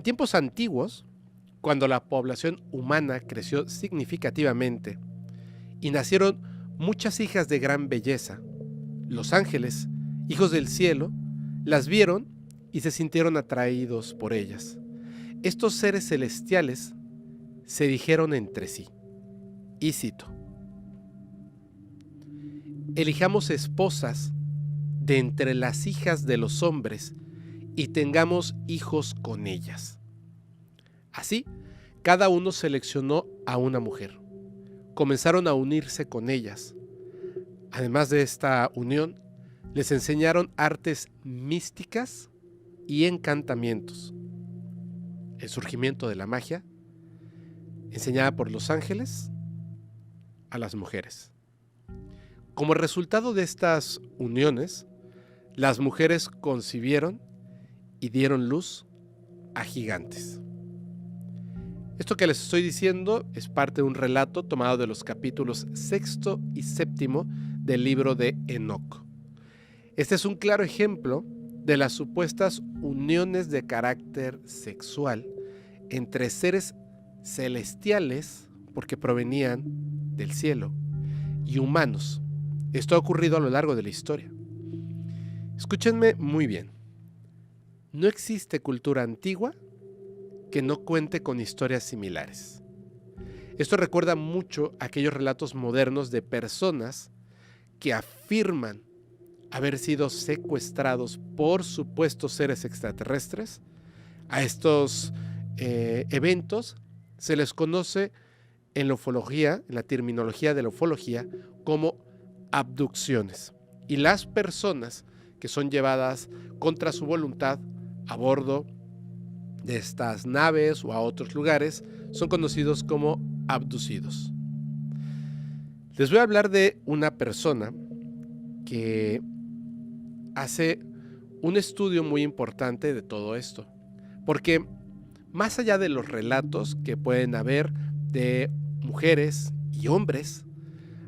En tiempos antiguos, cuando la población humana creció significativamente y nacieron muchas hijas de gran belleza, los ángeles, hijos del cielo, las vieron y se sintieron atraídos por ellas. Estos seres celestiales se dijeron entre sí, y cito: elijamos esposas de entre las hijas de los hombres y tengamos hijos con ellas. Así, cada uno seleccionó a una mujer. Comenzaron a unirse con ellas. Además de esta unión, les enseñaron artes místicas y encantamientos. El surgimiento de la magia, enseñada por los ángeles a las mujeres. Como resultado de estas uniones, las mujeres concibieron y dieron luz a gigantes. Esto que les estoy diciendo es parte de un relato tomado de los capítulos 6 y 7 del libro de Enoc. Este es un claro ejemplo de las supuestas uniones de carácter sexual entre seres celestiales, porque provenían del cielo, y humanos. Esto ha ocurrido a lo largo de la historia. Escúchenme muy bien. No existe cultura antigua que no cuente con historias similares. Esto recuerda mucho a aquellos relatos modernos de personas que afirman haber sido secuestrados por supuestos seres extraterrestres. A estos eventos se les conoce en la ufología, en la terminología de la ufología, como abducciones. Y las personas que son llevadas contra su voluntad a bordo de estas naves o a otros lugares son conocidos como abducidos. Les voy a hablar de una persona que hace un estudio muy importante de todo esto, porque más allá de los relatos que pueden haber de mujeres y hombres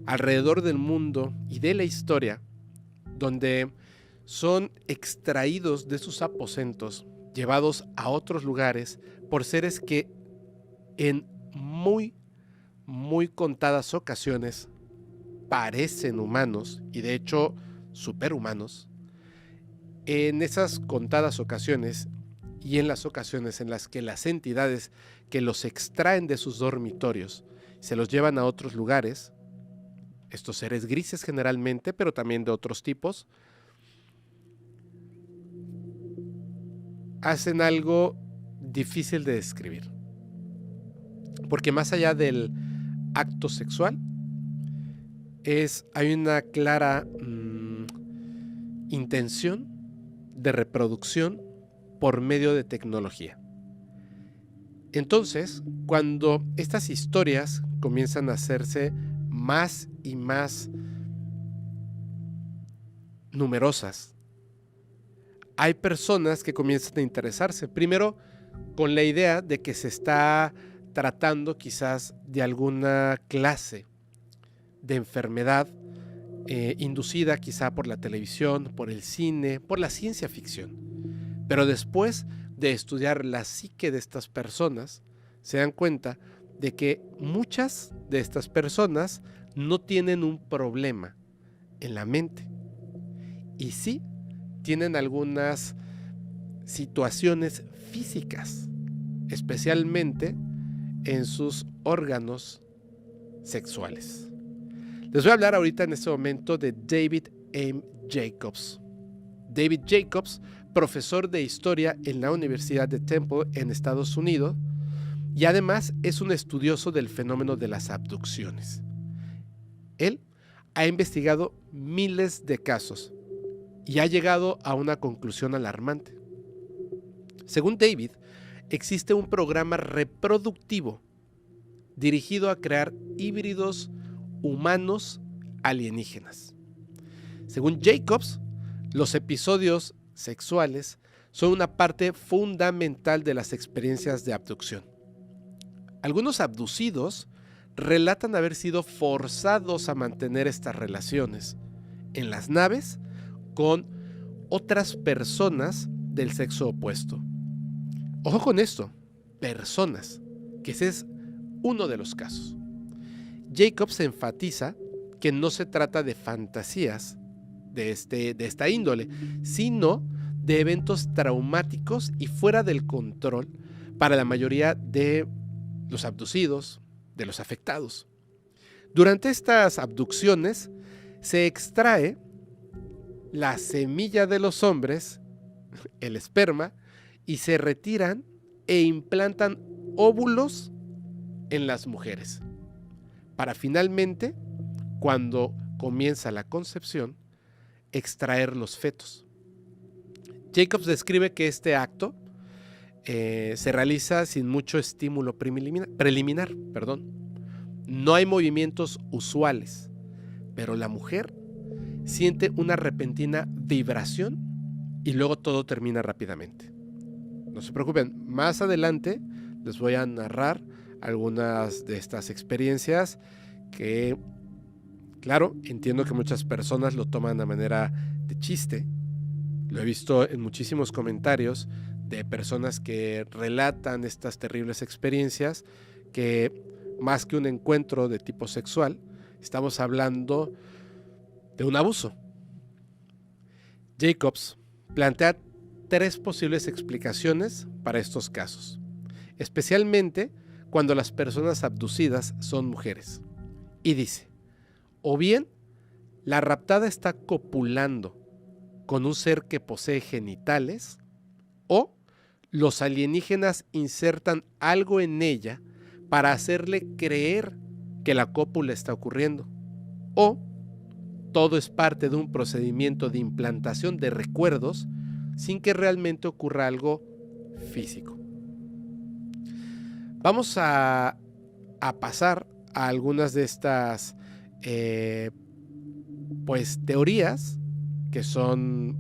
alrededor del mundo y de la historia, donde son extraídos de sus aposentos, llevados a otros lugares por seres que en muy contadas ocasiones parecen humanos y de hecho superhumanos. En esas contadas ocasiones y en las ocasiones en las que las entidades que los extraen de sus dormitorios se los llevan a otros lugares, estos seres grises generalmente, pero también de otros tipos, hacen algo difícil de describir. Porque más allá del acto sexual, hay una clara intención de reproducción por medio de tecnología. Entonces, cuando estas historias comienzan a hacerse más y más numerosas, hay personas que comienzan a interesarse, primero con la idea de que se está tratando quizás de alguna clase de enfermedad inducida quizá por la televisión, por el cine, por la ciencia ficción. Pero después de estudiar la psique de estas personas, se dan cuenta de que muchas de estas personas no tienen un problema en la mente. Y sí tienen algunas situaciones físicas, especialmente en sus órganos sexuales. Les voy a hablar ahorita en este momento de David M. Jacobs. David Jacobs, profesor de historia en la Universidad de Temple en Estados Unidos, y además es un estudioso del fenómeno de las abducciones. Él ha investigado miles de casos y ha llegado a una conclusión alarmante. Según David, existe un programa reproductivo dirigido a crear híbridos humanos alienígenas. Según Jacobs, los episodios sexuales son una parte fundamental de las experiencias de abducción. Algunos abducidos relatan haber sido forzados a mantener estas relaciones en las naves con otras personas del sexo opuesto. Ojo con esto, personas, que ese es uno de los casos. Jacobs enfatiza que no se trata de fantasías de esta índole, sino de eventos traumáticos y fuera del control para la mayoría de los abducidos, de los afectados. Durante estas abducciones se extrae la semilla de los hombres, el esperma, y se retiran e implantan óvulos en las mujeres, para finalmente, cuando comienza la concepción, extraer los fetos. Jacobs describe que este acto se realiza sin mucho estímulo preliminar. No hay movimientos usuales, pero la mujer siente una repentina vibración y luego todo termina rápidamente. No se preocupen, más adelante les voy a narrar algunas de estas experiencias que, claro, entiendo que muchas personas lo toman de manera de chiste. Lo he visto en muchísimos comentarios de personas que relatan estas terribles experiencias, que más que un encuentro de tipo sexual, estamos hablando de un abuso. Jacobs plantea 3 posibles explicaciones para estos casos, especialmente cuando las personas abducidas son mujeres. Y dice, o bien la raptada está copulando con un ser que posee genitales, o los alienígenas insertan algo en ella para hacerle creer que la cópula está ocurriendo, o todo es parte de un procedimiento de implantación de recuerdos sin que realmente ocurra algo físico. Vamos a pasar a algunas de estas teorías que son,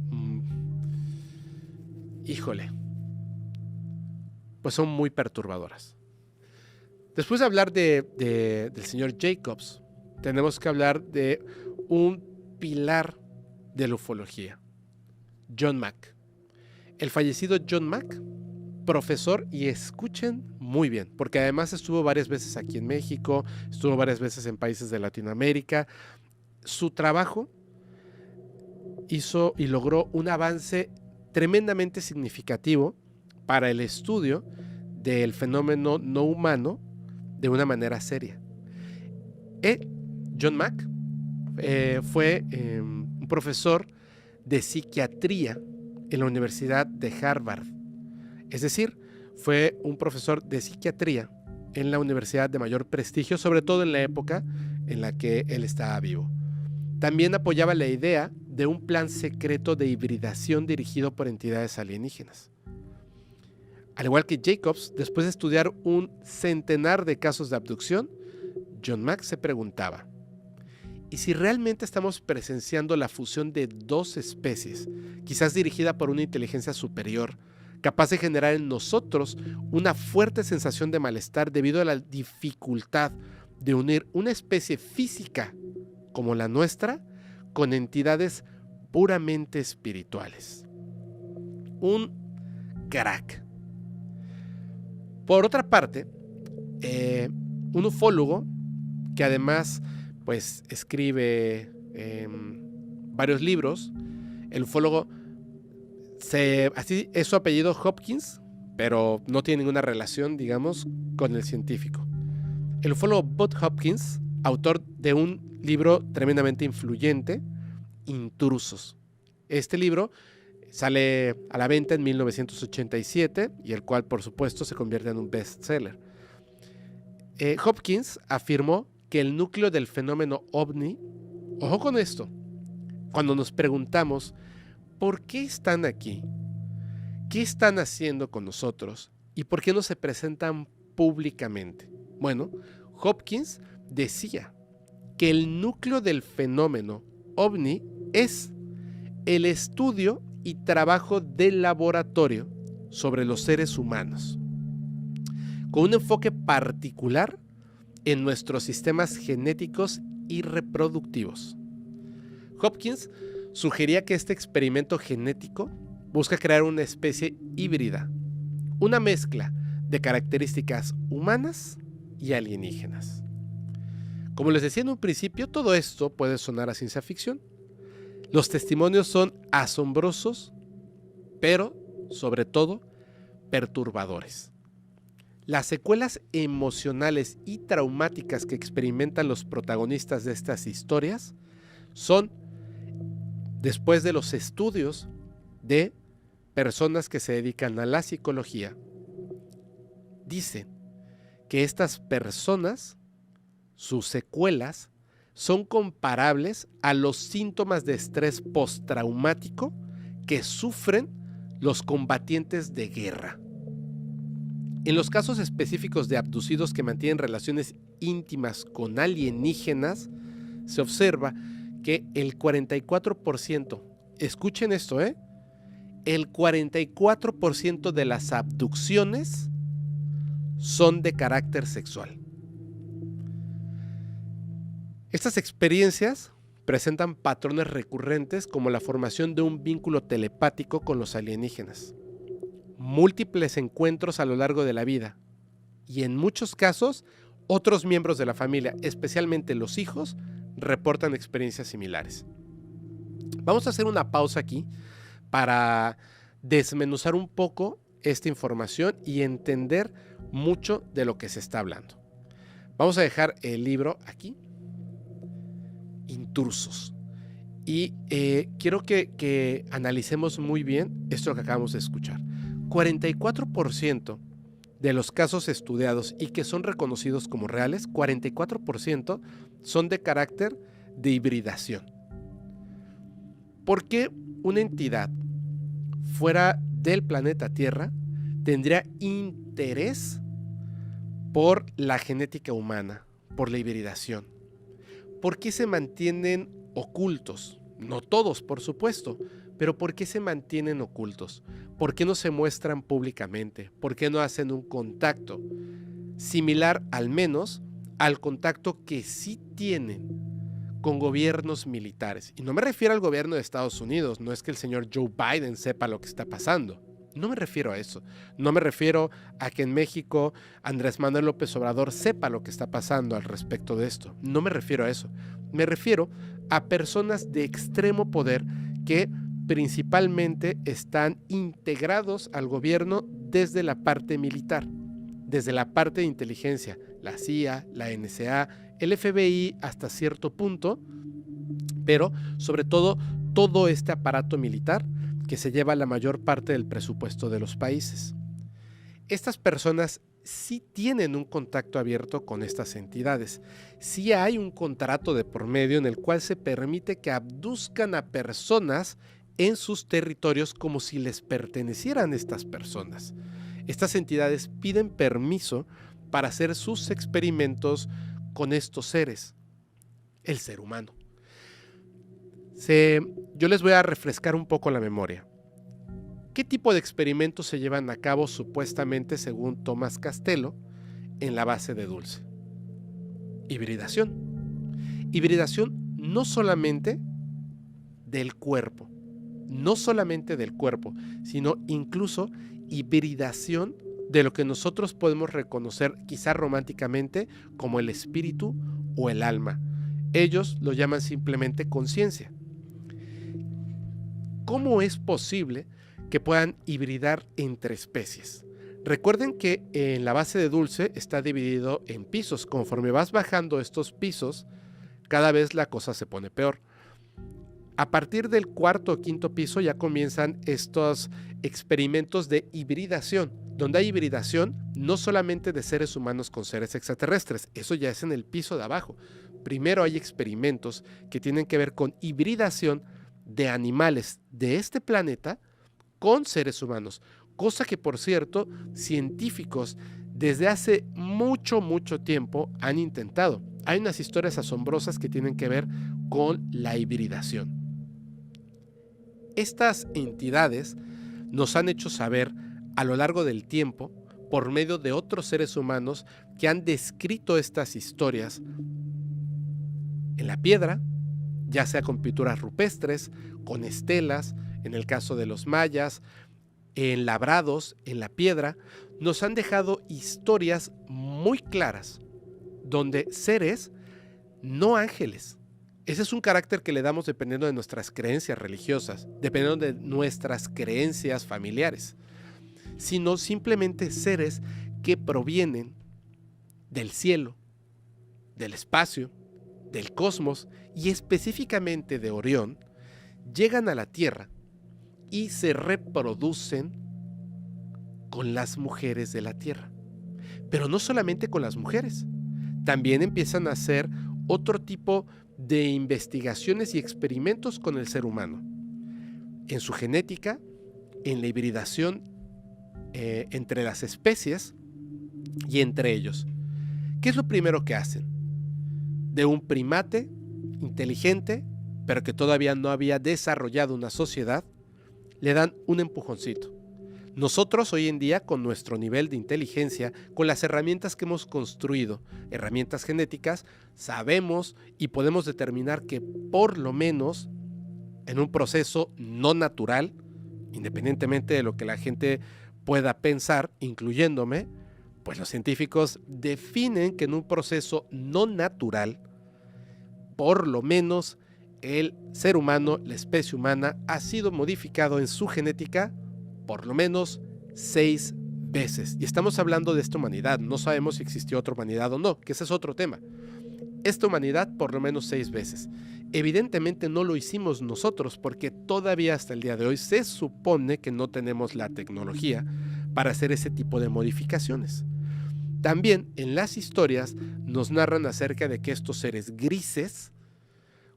pues son muy perturbadoras. Después de hablar del señor Jacobs, tenemos que hablar de un pilar de la ufología, John Mack. El fallecido John Mack, profesor, y escuchen muy bien, porque además estuvo varias veces aquí en México, estuvo varias veces en países de Latinoamérica. Su trabajo hizo y logró un avance tremendamente significativo para el estudio del fenómeno no humano de una manera seria. John Mack fue un profesor de psiquiatría en la Universidad de Harvard. Es decir, fue un profesor de psiquiatría en la universidad de mayor prestigio, sobre todo en la época en la que él estaba vivo. También apoyaba la idea de un plan secreto de hibridación dirigido por entidades alienígenas. Al igual que Jacobs, después de estudiar un centenar de casos de abducción, John Mack se preguntaba, ¿y si realmente estamos presenciando la fusión de 2 especies, quizás dirigida por una inteligencia superior, capaz de generar en nosotros una fuerte sensación de malestar debido a la dificultad de unir una especie física como la nuestra con entidades puramente espirituales? Un crack. Por otra parte, un ufólogo que además pues escribe varios libros, el ufólogo así es su apellido, Hopkins, pero no tiene ninguna relación, digamos, con el científico. El ufólogo Bud Hopkins, autor de un libro tremendamente influyente, Intrusos. Este libro sale a la venta en 1987 y el cual, por supuesto, se convierte en un bestseller. Hopkins afirmó que el núcleo del fenómeno ovni, ojo con esto, cuando nos preguntamos ¿por qué están aquí? ¿Qué están haciendo con nosotros? ¿Y por qué no se presentan públicamente? Bueno, Hopkins decía que el núcleo del fenómeno ovni es el estudio y trabajo del laboratorio sobre los seres humanos, con un enfoque particular en nuestros sistemas genéticos y reproductivos. Hopkins sugería que este experimento genético busca crear una especie híbrida, una mezcla de características humanas y alienígenas. Como les decía en un principio, todo esto puede sonar a ciencia ficción. Los testimonios son asombrosos, pero sobre todo perturbadores. Las secuelas emocionales y traumáticas que experimentan los protagonistas de estas historias son después de los estudios de personas que se dedican a la psicología. Dicen que estas personas, sus secuelas, son comparables a los síntomas de estrés postraumático que sufren los combatientes de guerra. En los casos específicos de abducidos que mantienen relaciones íntimas con alienígenas, se observa que el 44%, escuchen esto, el 44% de las abducciones son de carácter sexual. Estas experiencias presentan patrones recurrentes como la formación de un vínculo telepático con los alienígenas, múltiples encuentros a lo largo de la vida y en muchos casos otros miembros de la familia, especialmente los hijos, reportan experiencias similares. Vamos a hacer una pausa aquí para desmenuzar un poco esta información y entender mucho de lo que se está hablando. Vamos a dejar el libro aquí, Intrusos, y quiero que analicemos muy bien esto que acabamos de escuchar. 44% de los casos estudiados y que son reconocidos como reales, 44% son de carácter de hibridación. ¿Por qué una entidad fuera del planeta Tierra tendría interés por la genética humana, por la hibridación? ¿Por qué se mantienen ocultos? No todos, por supuesto, pero ¿por qué se mantienen ocultos? ¿Por qué no se muestran públicamente? ¿Por qué no hacen un contacto similar al menos al contacto que sí tienen con gobiernos militares? Y no me refiero al gobierno de Estados Unidos, no es que el señor Joe Biden sepa lo que está pasando. No me refiero a eso. No me refiero a que en México Andrés Manuel López Obrador sepa lo que está pasando al respecto de esto. No me refiero a eso. Me refiero a personas de extremo poder que principalmente están integrados al gobierno desde la parte militar, desde la parte de inteligencia, la CIA, la NSA, el FBI hasta cierto punto, pero sobre todo todo este aparato militar que se lleva la mayor parte del presupuesto de los países. Estas personas sí tienen un contacto abierto con estas entidades. Sí hay un contrato de por medio en el cual se permite que abduzcan a personas en sus territorios como si les pertenecieran estas personas. Estas entidades piden permiso para hacer sus experimentos con estos seres, el ser humano. Yo les voy a refrescar un poco la memoria. ¿Qué tipo de experimentos se llevan a cabo supuestamente según Tomás Castelo en la base de Dulce? Hibridación. Hibridación no solamente del cuerpo, sino incluso hibridación de lo que nosotros podemos reconocer quizá románticamente como el espíritu o el alma. Ellos lo llaman simplemente conciencia. ¿Cómo es posible que puedan hibridar entre especies? Recuerden que en la base de Dulce está dividido en pisos. Conforme vas bajando estos pisos, cada vez la cosa se pone peor. A partir del cuarto o quinto piso ya comienzan estos experimentos de hibridación, donde hay hibridación no solamente de seres humanos con seres extraterrestres, eso ya es en el piso de abajo. Primero hay experimentos que tienen que ver con hibridación de animales de este planeta con seres humanos, cosa que por cierto científicos desde hace mucho tiempo han intentado. Hay unas historias asombrosas que tienen que ver con la hibridación. Estas entidades nos han hecho saber a lo largo del tiempo, por medio de otros seres humanos que han descrito estas historias en la piedra, ya sea con pinturas rupestres, con estelas, en el caso de los mayas, labrados en la piedra, nos han dejado historias muy claras donde seres, no ángeles. Ese es un carácter que le damos dependiendo de nuestras creencias religiosas, dependiendo de nuestras creencias familiares, sino simplemente seres que provienen del cielo, del espacio, del cosmos y específicamente de Orión, llegan a la Tierra y se reproducen con las mujeres de la Tierra. Pero no solamente con las mujeres, también empiezan a hacer otro tipo de investigaciones y experimentos con el ser humano, en su genética, en la hibridación entre las especies y entre ellos. ¿Qué es lo primero que hacen? De un primate inteligente, pero que todavía no había desarrollado una sociedad, le dan un empujoncito. Nosotros hoy en día, con nuestro nivel de inteligencia, con las herramientas que hemos construido, herramientas genéticas, sabemos y podemos determinar que por lo menos en un proceso no natural, independientemente de lo que la gente pueda pensar, incluyéndome, pues los científicos definen que en un proceso no natural, por lo menos el ser humano, la especie humana, ha sido modificado en su genética por lo menos 6 veces. Y estamos hablando de esta humanidad, no sabemos si existió otra humanidad o no, que ese es otro tema. Esta humanidad por lo menos 6 veces. Evidentemente no lo hicimos nosotros porque todavía hasta el día de hoy se supone que no tenemos la tecnología para hacer ese tipo de modificaciones. También en las historias nos narran acerca de que estos seres grises,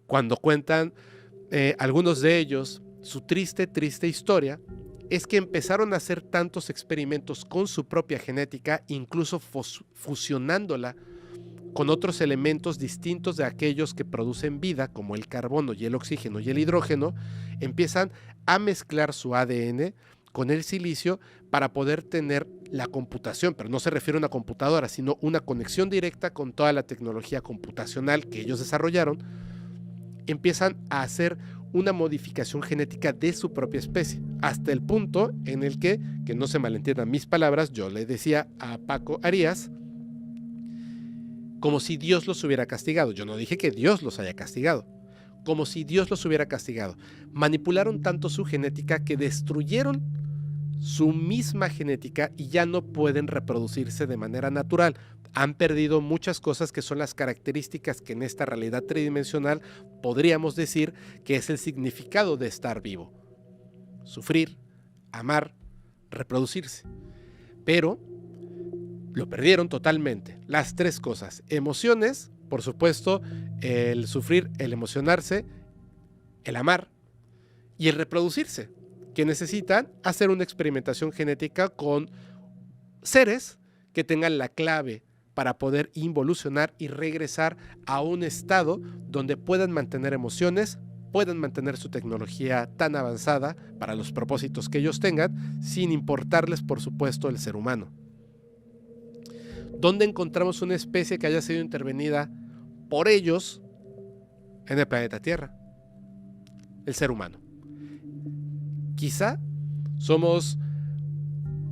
cuando cuentan algunos de ellos su triste historia, es que empezaron a hacer tantos experimentos con su propia genética, incluso fusionándola con otros elementos distintos de aquellos que producen vida, como el carbono y el oxígeno y el hidrógeno, empiezan a mezclar su ADN con el silicio para poder tener la computación, pero no se refiere a una computadora, sino una conexión directa con toda la tecnología computacional que ellos desarrollaron. Empiezan a hacer una modificación genética de su propia especie, hasta el punto en el que no se malentiendan mis palabras, yo le decía a Paco Arias, como si Dios los hubiera castigado. Yo no dije que Dios los haya castigado, como si Dios los hubiera castigado. Manipularon tanto su genética que destruyeron su misma genética y ya no pueden reproducirse de manera natural. Han perdido muchas cosas que son las características que en esta realidad tridimensional podríamos decir que es el significado de estar vivo. Sufrir, amar, reproducirse. Pero lo perdieron totalmente. Las 3 cosas. Emociones, por supuesto, el sufrir, el emocionarse, el amar y el reproducirse, que necesitan hacer una experimentación genética con seres que tengan la clave para poder involucionar y regresar a un estado donde puedan mantener emociones, puedan mantener su tecnología tan avanzada para los propósitos que ellos tengan, sin importarles, por supuesto, el ser humano. ¿Dónde encontramos una especie que haya sido intervenida por ellos en el planeta Tierra? El ser humano. Quizá somos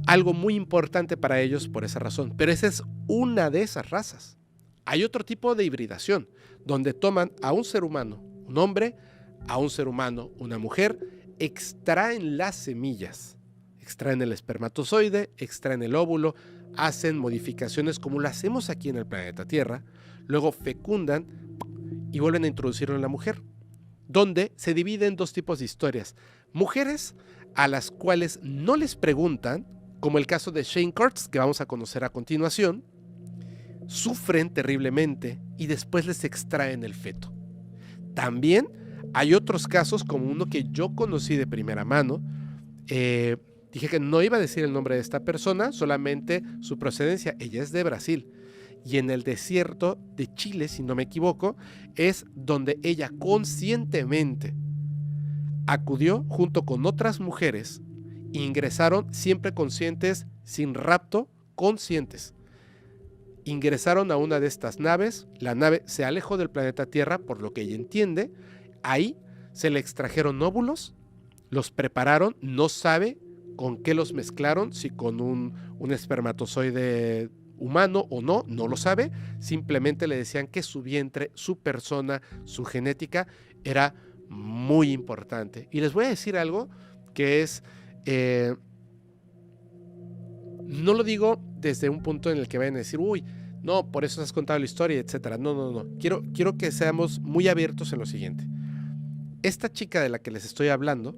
algo muy importante para ellos por esa razón, pero esa es una de esas razas. Hay otro tipo de hibridación, donde toman a un ser humano, un hombre, a un ser humano, una mujer, extraen las semillas, extraen el espermatozoide, extraen el óvulo, hacen modificaciones como lo hacemos aquí en el planeta Tierra, luego fecundan y vuelven a introducirlo en la mujer, donde se divide en 2 tipos de historias. Mujeres a las cuales no les preguntan, como el caso de Shane Kurtz, que vamos a conocer a continuación, sufren terriblemente y después les extraen el feto. También hay otros casos, como uno que yo conocí de primera mano. Dije que no iba a decir el nombre de esta persona, solamente su procedencia. Ella es de Brasil. Y en el desierto de Chile, si no me equivoco, es donde ella conscientemente acudió junto con otras mujeres, ingresaron siempre conscientes, sin rapto, conscientes. Ingresaron a una de estas naves, la nave se alejó del planeta Tierra, por lo que ella entiende, ahí se le extrajeron óvulos, los prepararon, no sabe con qué los mezclaron, si con un espermatozoide humano o no, no lo sabe. Simplemente le decían que su vientre, su persona, su genética era muy importante. Y les voy a decir algo que es, no lo digo desde un punto en el que vayan a decir, uy, no, por eso has contado la historia, etcétera. No, no, no. Quiero que seamos muy abiertos en lo siguiente. Esta chica de la que les estoy hablando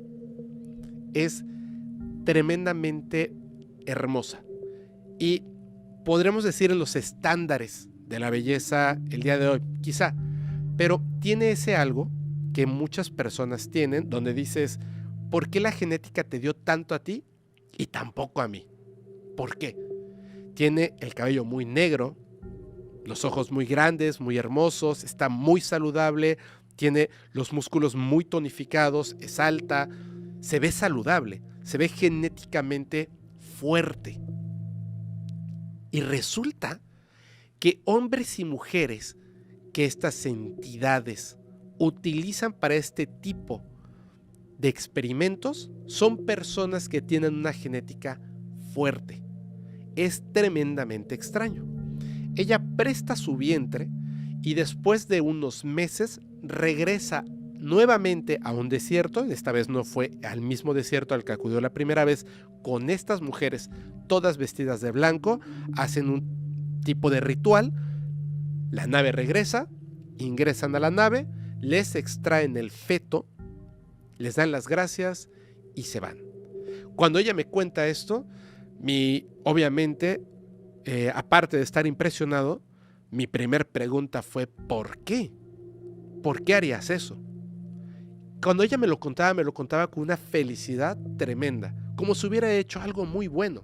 es tremendamente hermosa y podremos decir en los estándares de la belleza el día de hoy, quizá, pero tiene ese algo que muchas personas tienen, donde dices, ¿por qué la genética te dio tanto a ti y tampoco a mí? ¿Por qué? Tiene el cabello muy negro, los ojos muy grandes, muy hermosos, está muy saludable, tiene los músculos muy tonificados, es alta, se ve saludable, se ve genéticamente fuerte. Y resulta que hombres y mujeres que estas entidades utilizan para este tipo de experimentos son personas que tienen una genética fuerte. Es tremendamente extraño. Ella presta su vientre y después de unos meses regresa nuevamente a un desierto. Esta vez no fue al mismo desierto al que acudió la primera vez, con estas mujeres todas vestidas de blanco, hacen un tipo de ritual, la nave regresa, ingresan a la nave, les extraen el feto, les dan las gracias y se van. Cuando ella me cuenta esto, obviamente, aparte de estar impresionado, mi primer pregunta fue ¿por qué? ¿Por qué harías eso? Cuando ella me lo contaba con una felicidad tremenda, como si hubiera hecho algo muy bueno.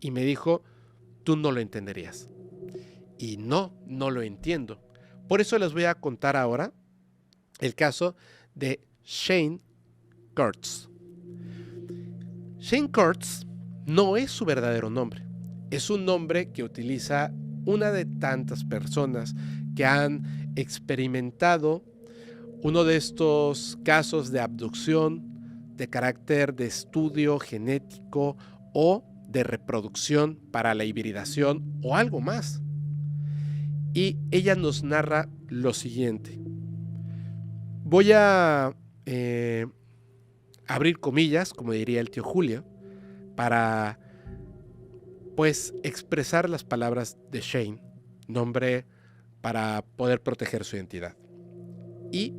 Y me dijo, tú no lo entenderías. Y no lo entiendo. Por eso les voy a contar ahora el caso de Shane Kurtz. Shane Kurtz no es su verdadero nombre. Es un nombre que utiliza una de tantas personas que han experimentado uno de estos casos de abducción de carácter de estudio genético o de reproducción para la hibridación o algo más. Y ella nos narra lo siguiente. Voy a abrir comillas, como diría el tío Julio, para pues expresar las palabras de Shane, nombre para poder proteger su identidad. Y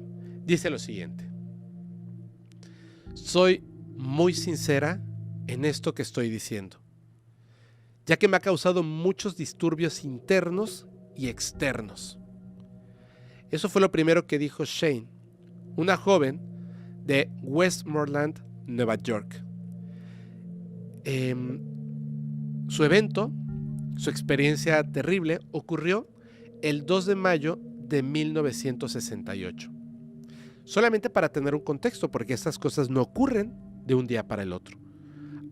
dice lo siguiente: soy muy sincera en esto que estoy diciendo, ya que me ha causado muchos disturbios internos y externos. Eso fue lo primero que dijo Shane, una joven de Westmoreland, Nueva York. Su evento, su experiencia terrible, ocurrió el 2 de mayo de 1968. Solamente para tener un contexto, porque estas cosas no ocurren de un día para el otro.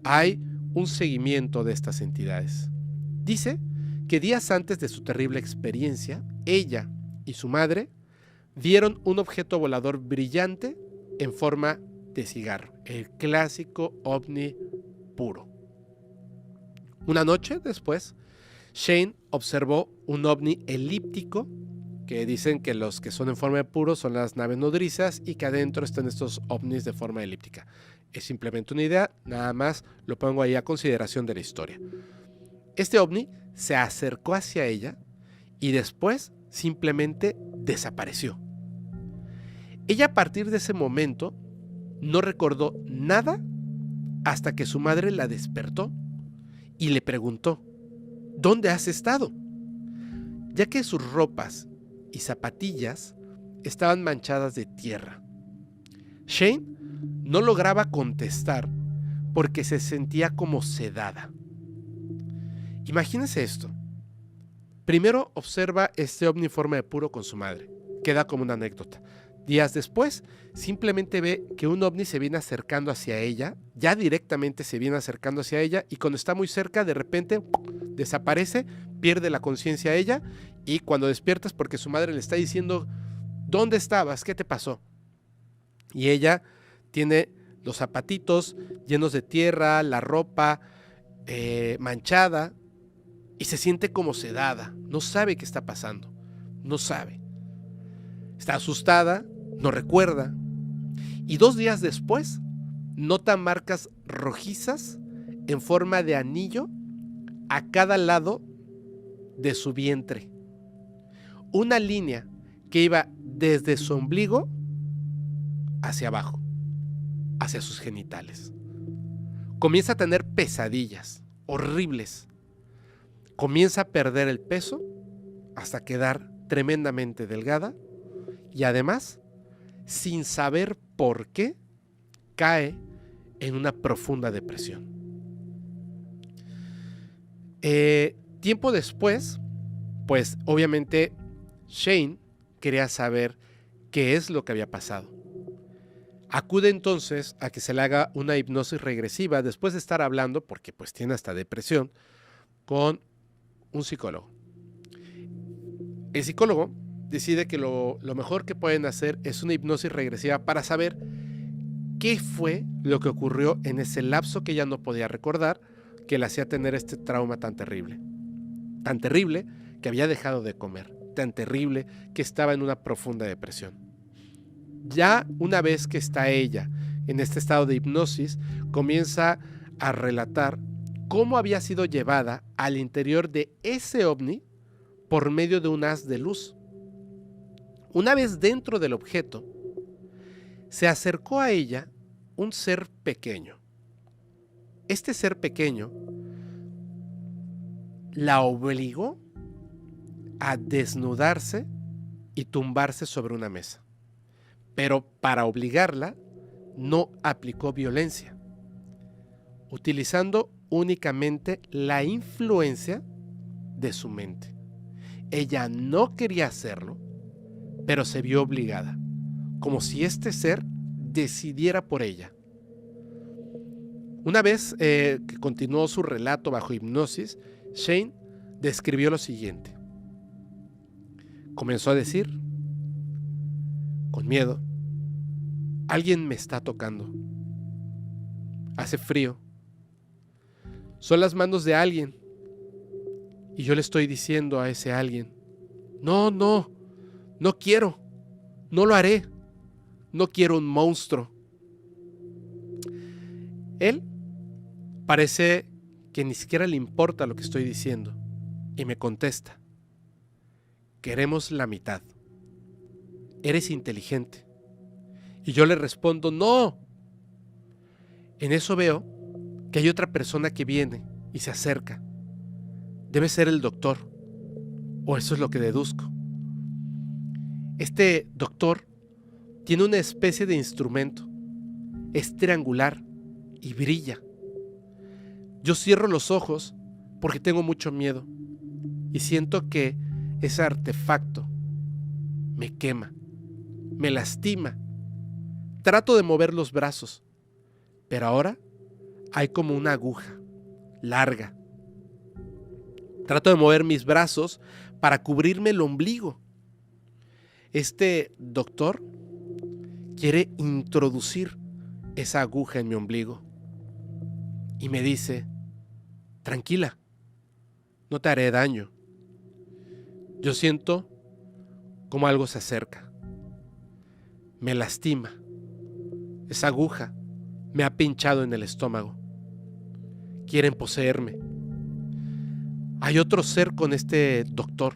Hay un seguimiento de estas entidades. Dice que días antes de su terrible experiencia, ella y su madre vieron un objeto volador brillante en forma de cigarro, el clásico ovni puro. Una noche después, Shane observó un ovni elíptico, que dicen que los que son en forma de puro son las naves nodrizas y que adentro están estos ovnis de forma elíptica. Es simplemente una idea, nada más lo pongo ahí a consideración de la historia. Este ovni se acercó hacia ella y después simplemente desapareció. Ella a partir de ese momento no recordó nada hasta que su madre la despertó y le preguntó, ¿dónde has estado? Ya que sus ropas y zapatillas estaban manchadas de tierra. Shane no lograba contestar porque se sentía como sedada. Imagínense esto. Primero observa este ovni en forma de puro con su madre. Queda como una anécdota. Días después, simplemente ve que un ovni se viene acercando hacia ella, ya directamente se viene acercando hacia ella y cuando está muy cerca, de repente desaparece, pierde la conciencia a ella y cuando despiertas porque su madre le está diciendo, ¿dónde estabas? ¿Qué te pasó? Y ella tiene los zapatitos llenos de tierra, la ropa manchada, y se siente como sedada. No sabe qué está pasando, no sabe. Está asustada, no recuerda, y 2 días después nota marcas rojizas en forma de anillo a cada lado de su vientre. Una línea que iba desde su ombligo hacia abajo, hacia sus genitales. Comienza a tener pesadillas horribles. Comienza a perder el peso hasta quedar tremendamente delgada y además, sin saber por qué, cae en una profunda depresión. Tiempo después, pues obviamente Shane quería saber qué es lo que había pasado. Acude entonces a que se le haga una hipnosis regresiva después de estar hablando, porque pues tiene hasta depresión, con un psicólogo. El psicólogo decide que lo mejor que pueden hacer es una hipnosis regresiva para saber qué fue lo que ocurrió en ese lapso que ella no podía recordar, que le hacía tener este trauma tan terrible que había dejado de comer, tan terrible que estaba en una profunda depresión. Ya una vez que está ella en este estado de hipnosis, comienza a relatar cómo había sido llevada al interior de ese ovni por medio de un haz de luz. Una vez dentro del objeto, se acercó a ella un ser pequeño. Este ser pequeño la obligó a desnudarse y tumbarse sobre una mesa. Pero para obligarla, no aplicó violencia, utilizando únicamente la influencia de su mente. Ella no quería hacerlo, pero se vio obligada, como si este ser decidiera por ella. Una vez que continuó su relato bajo hipnosis, Shane describió lo siguiente. Comenzó a decir, con miedo, alguien me está tocando. Hace frío. Son las manos de alguien. Y yo le estoy diciendo a ese alguien, no quiero, no lo haré, no quiero un monstruo. Él parece que ni siquiera le importa lo que estoy diciendo y me contesta, queremos la mitad. Eres inteligente. Y yo le respondo, no. En eso veo que hay otra persona que viene y se acerca. Debe ser el doctor, o eso es lo que deduzco. Este doctor tiene una especie de instrumento. Es triangular y brilla. Yo cierro los ojos porque tengo mucho miedo y siento que ese artefacto me quema, me lastima. Trato de mover los brazos, pero ahora hay como una aguja larga. Trato de mover mis brazos para cubrirme el ombligo. Este doctor quiere introducir esa aguja en mi ombligo y me dice, tranquila, no te haré daño. Yo siento como algo se acerca. Me lastima. Esa aguja me ha pinchado en el estómago. Quieren poseerme. Hay otro ser con este doctor.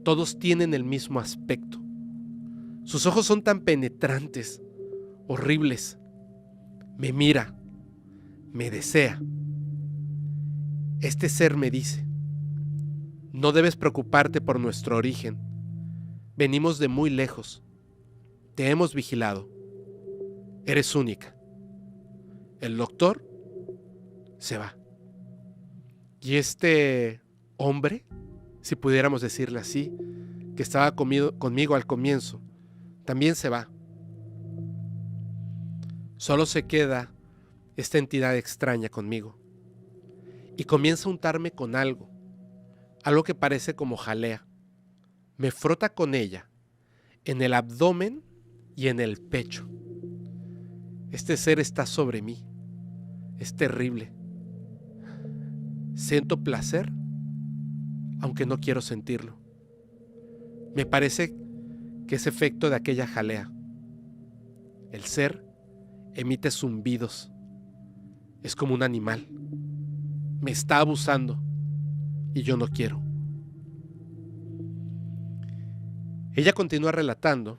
Todos tienen el mismo aspecto. Sus ojos son tan penetrantes, horribles. Me mira, me desea. Este ser me dice, no debes preocuparte por nuestro origen. Venimos de muy lejos. Te hemos vigilado. Eres única. El doctor se va. Y este hombre, si pudiéramos decirle así, que estaba conmigo al comienzo, también se va. Solo se queda esta entidad extraña conmigo. Y comienza a untarme con algo que parece como jalea. Me frota con ella en el abdomen y en el pecho. Este ser está sobre mí. Es terrible. Siento placer, aunque no quiero sentirlo. Me parece que es efecto de aquella jalea. El ser emite zumbidos. Es como un animal. Me está abusando y yo no quiero. Ella continúa relatando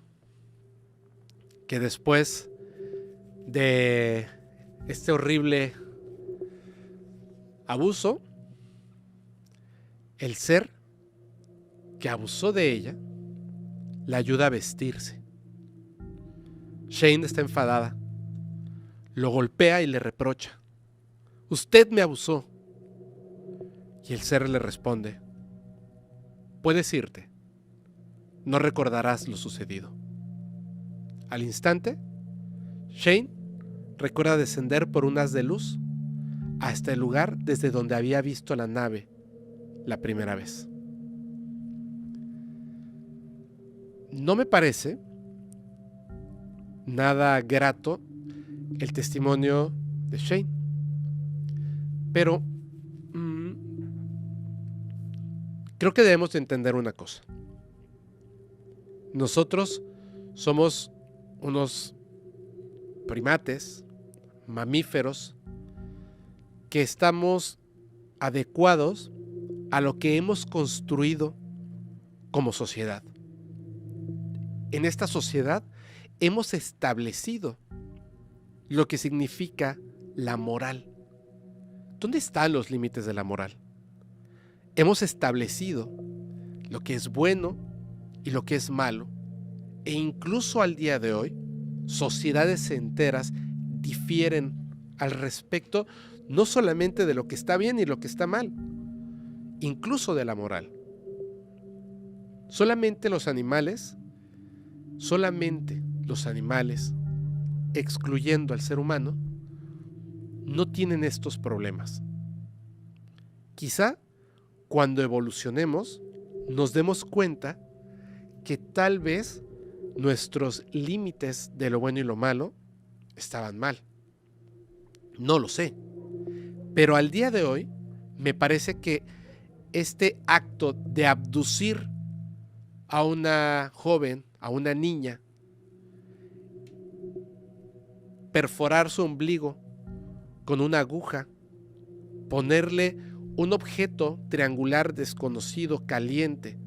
que después de este horrible abuso, el ser que abusó de ella la ayuda a vestirse. Shane está enfadada, lo golpea y le reprocha: usted me abusó. Y el ser le responde: puedes irte, no recordarás lo sucedido. Al instante, Shane recuerda descender por un haz de luz hasta el lugar desde donde había visto la nave la primera vez. No me parece nada grato el testimonio de Shane, pero creo que debemos de entender una cosa. Nosotros somos unos primates, mamíferos, que estamos adecuados a lo que hemos construido como sociedad. En esta sociedad hemos establecido lo que significa la moral. ¿Dónde están los límites de la moral? Hemos establecido lo que es bueno y lo que es malo, e incluso al día de hoy, sociedades enteras difieren al respecto no solamente de lo que está bien y lo que está mal, incluso de la moral. Solamente los animales, excluyendo al ser humano, no tienen estos problemas. Quizá cuando evolucionemos nos demos cuenta que tal vez nuestros límites de lo bueno y lo malo estaban mal. No lo sé. Pero al día de hoy me parece que este acto de abducir a una joven, a una niña, perforar su ombligo con una aguja, ponerle un objeto triangular desconocido caliente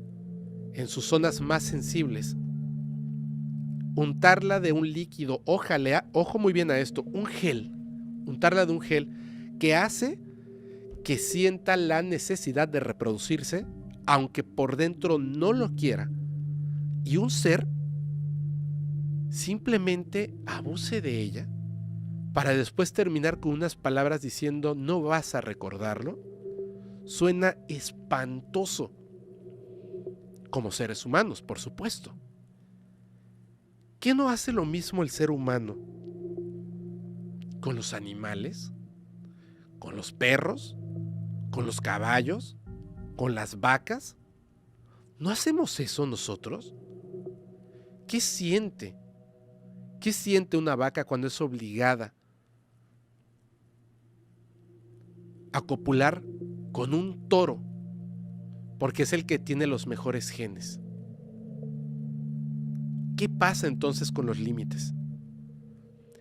en sus zonas más sensibles, untarla de un líquido o jalea, ojo muy bien a esto, untarla de un gel que hace que sienta la necesidad de reproducirse, aunque por dentro no lo quiera, y un ser simplemente abuse de ella para después terminar con unas palabras diciendo no vas a recordarlo, suena espantoso. Como seres humanos, por supuesto. ¿Qué no hace lo mismo el ser humano con los animales, con los perros, con los caballos, con las vacas? ¿No hacemos eso nosotros? ¿Qué siente? ¿Qué siente una vaca cuando es obligada a copular con un toro porque es el que tiene los mejores genes? ¿Qué pasa entonces con los límites?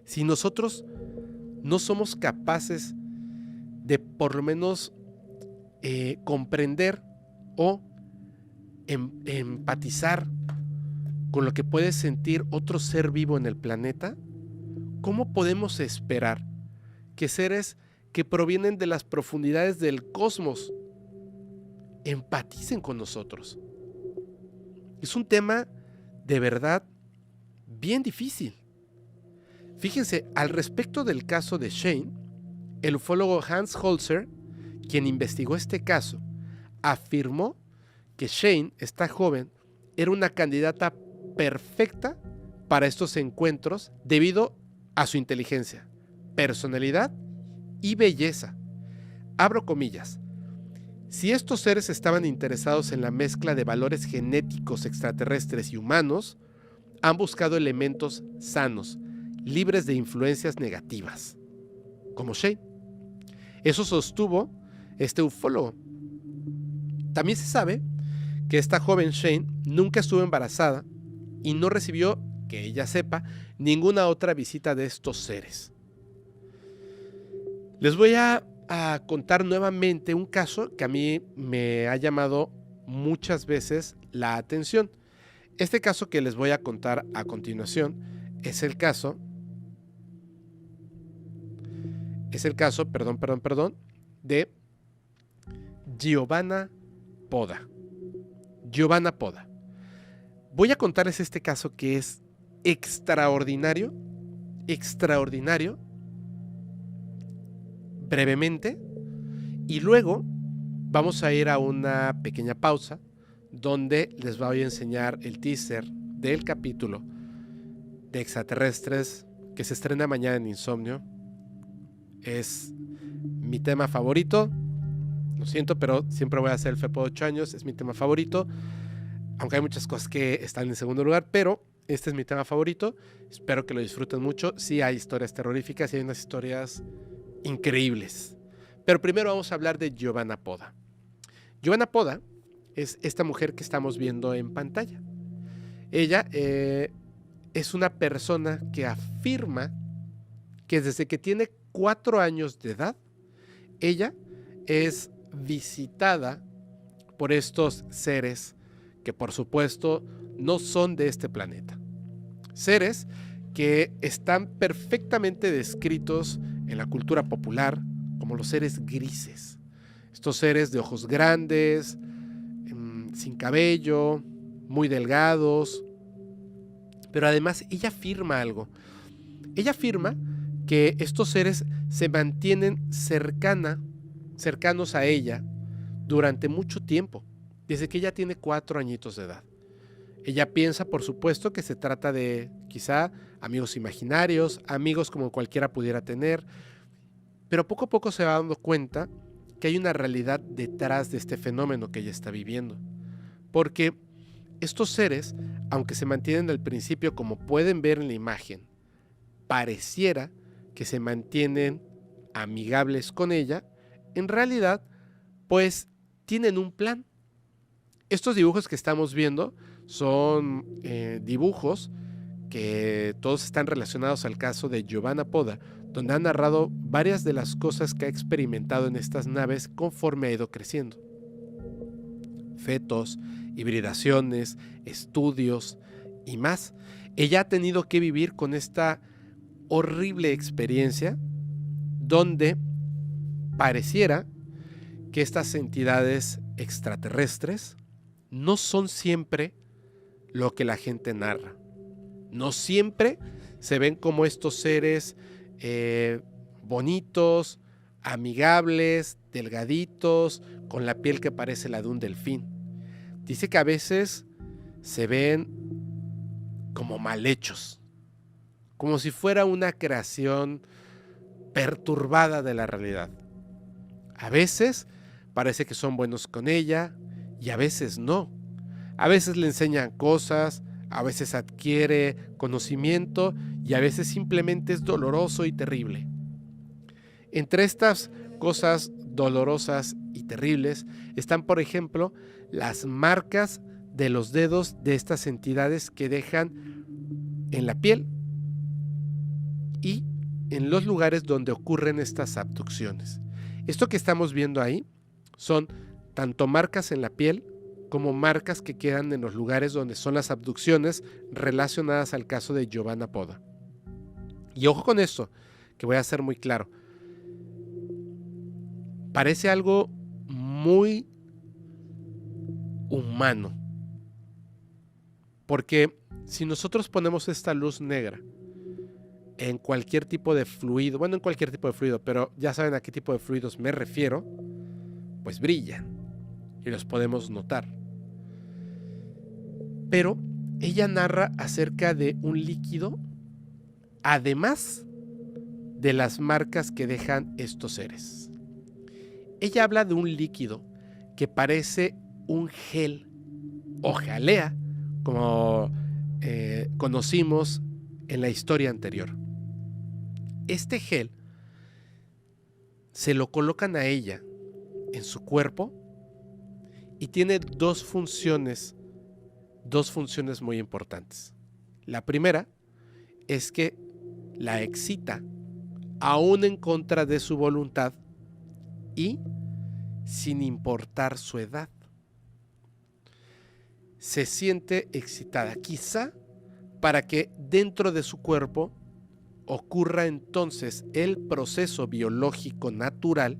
Si nosotros no somos capaces de por lo menos comprender o empatizar con lo que puede sentir otro ser vivo en el planeta, ¿cómo podemos esperar que seres que provienen de las profundidades del cosmos empaticen con nosotros? Es un tema de verdad bien difícil. Fíjense, al respecto del caso de Shane, el ufólogo Hans Holzer, quien investigó este caso, afirmó que Shane, esta joven, era una candidata perfecta para estos encuentros debido a su inteligencia, personalidad y belleza. Abro comillas. Si estos seres estaban interesados en la mezcla de valores genéticos extraterrestres y humanos, han buscado elementos sanos, libres de influencias negativas, como Shane. Eso sostuvo este ufólogo. También se sabe que esta joven Shane nunca estuvo embarazada y no recibió, que ella sepa, ninguna otra visita de estos seres. Les voy a contar nuevamente un caso que a mí me ha llamado muchas veces la atención. Este caso que les voy a contar a continuación es el caso, de Giovanna Poda. Giovanna Poda. Voy a contarles este caso que es extraordinario, brevemente, y luego vamos a ir a una pequeña pausa donde les voy a enseñar el teaser del capítulo de Extraterrestres que se estrena mañana en Insomnio. Es mi tema favorito. Lo siento, pero siempre voy a hacer el FEPO de 8 años. Es mi tema favorito. Aunque hay muchas cosas que están en segundo lugar, pero este es mi tema favorito. Espero que lo disfruten mucho. Sí hay historias terroríficas y hay unas historias increíbles. Pero primero vamos a hablar de Giovanna Poda. Giovanna Poda es esta mujer que estamos viendo en pantalla. Ella es una persona que afirma que desde que tiene 4 años de edad, ella es visitada por estos seres que por supuesto no son de este planeta. Seres que están perfectamente descritos en la cultura popular como los seres grises. Estos seres de ojos grandes, sin cabello, muy delgados. Pero además ella afirma algo. Ella afirma que estos seres se mantienen cercanos a ella durante mucho tiempo, desde que ella tiene 4 añitos de edad. Ella piensa, por supuesto, que se trata de quizá amigos imaginarios, amigos como cualquiera pudiera tener, pero poco a poco se va dando cuenta que hay una realidad detrás de este fenómeno que ella está viviendo. Porque estos seres, aunque se mantienen al principio como pueden ver en la imagen, pareciera que se mantienen amigables con ella, en realidad, pues tienen un plan. Estos dibujos que estamos viendo son dibujos que todos están relacionados al caso de Giovanna Poda, donde ha narrado varias de las cosas que ha experimentado en estas naves conforme ha ido creciendo. Fetos, hibridaciones, estudios y más. Ella ha tenido que vivir con esta horrible experiencia donde pareciera que estas entidades extraterrestres no son siempre lo que la gente narra. No siempre se ven como estos seres bonitos, amigables, delgaditos, con la piel que parece la de un delfín. Dice que a veces se ven como mal hechos, como si fuera una creación perturbada de la realidad. A veces parece que son buenos con ella y a veces no. A veces le enseñan cosas, a veces adquiere conocimiento y a veces simplemente es doloroso y terrible. Entre estas cosas dolorosas y terribles están, por ejemplo, las marcas de los dedos de estas entidades que dejan en la piel y en los lugares donde ocurren estas abducciones. Esto que estamos viendo ahí son tanto marcas en la piel como marcas que quedan en los lugares donde son las abducciones relacionadas al caso de Giovanna Poda. Y ojo con esto, que voy a ser muy claro. Parece algo muy humano. Porque si nosotros ponemos esta luz negra en cualquier tipo de fluido, bueno, en cualquier tipo de fluido, pero ya saben a qué tipo de fluidos me refiero, pues brillan y los podemos notar. Pero ella narra acerca de un líquido, además de las marcas que dejan estos seres. Ella habla de un líquido que parece un gel o jalea, como conocimos en la historia anterior. Este gel se lo colocan a ella en su cuerpo y tiene dos funciones muy importantes. La primera es que la excita aún en contra de su voluntad y sin importar su edad. Se siente excitada, quizá para que dentro de su cuerpo ocurra entonces el proceso biológico natural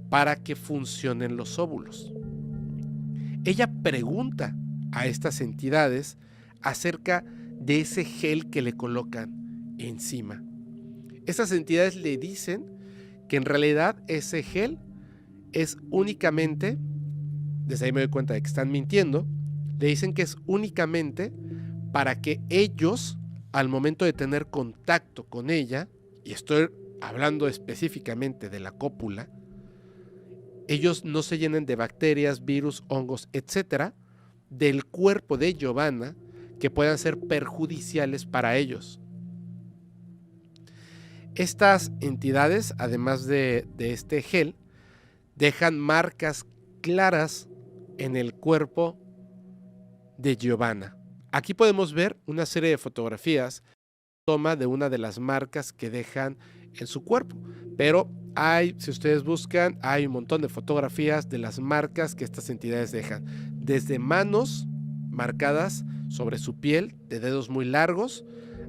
para que funcionen los óvulos. Ella pregunta a estas entidades acerca de ese gel que le colocan encima. Estas entidades le dicen que en realidad ese gel es únicamente, desde ahí me doy cuenta de que están mintiendo, le dicen que es únicamente para que ellos, al momento de tener contacto con ella, y estoy hablando específicamente de la cópula, ellos no se llenen de bacterias, virus, hongos, etcétera, del cuerpo de Giovanna que puedan ser perjudiciales para ellos. Estas entidades, además de este gel, dejan marcas claras en el cuerpo de Giovanna. Aquí podemos ver una serie de fotografías, toma de una de las marcas que dejan en su cuerpo, pero si ustedes buscan, hay un montón de fotografías de las marcas que estas entidades dejan, desde manos marcadas sobre su piel, de dedos muy largos,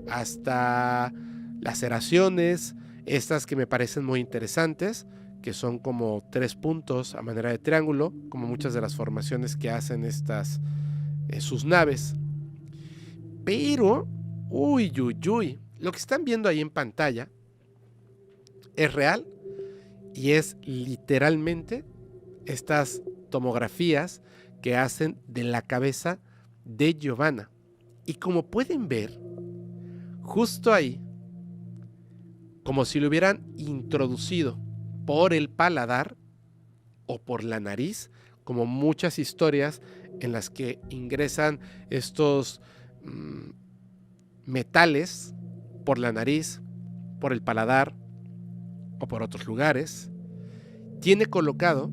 hasta laceraciones, estas que me parecen muy interesantes, que son como 3 puntos a manera de triángulo, como muchas de las formaciones que hacen sus naves. Pero, lo que están viendo ahí en pantalla es real y es literalmente estas tomografías que hacen de la cabeza de Giovanna. Y como pueden ver, justo ahí, como si lo hubieran introducido por el paladar o por la nariz, como muchas historias en las que ingresan estos metales por la nariz, por el paladar o por otros lugares. Tiene colocado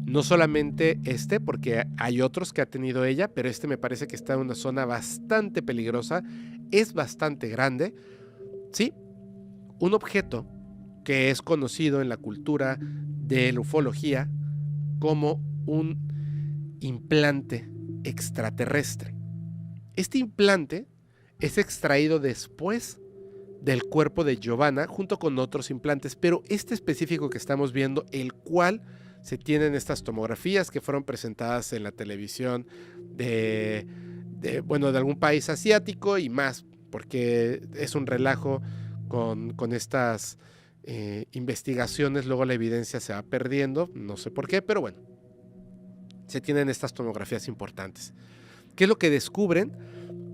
no solamente porque hay otros que ha tenido ella, pero me parece que está en una zona bastante peligrosa, es bastante grande. Sí, un objeto que es conocido en la cultura de la ufología como un implante extraterrestre. Este implante es extraído después del cuerpo de Giovanna junto con otros implantes, pero este específico que estamos viendo, el cual se tienen estas tomografías que fueron presentadas en la televisión de algún país asiático y más, porque es un relajo con estas investigaciones, luego la evidencia se va perdiendo, no sé por qué, pero bueno, se tienen estas tomografías importantes. ¿Qué es lo que descubren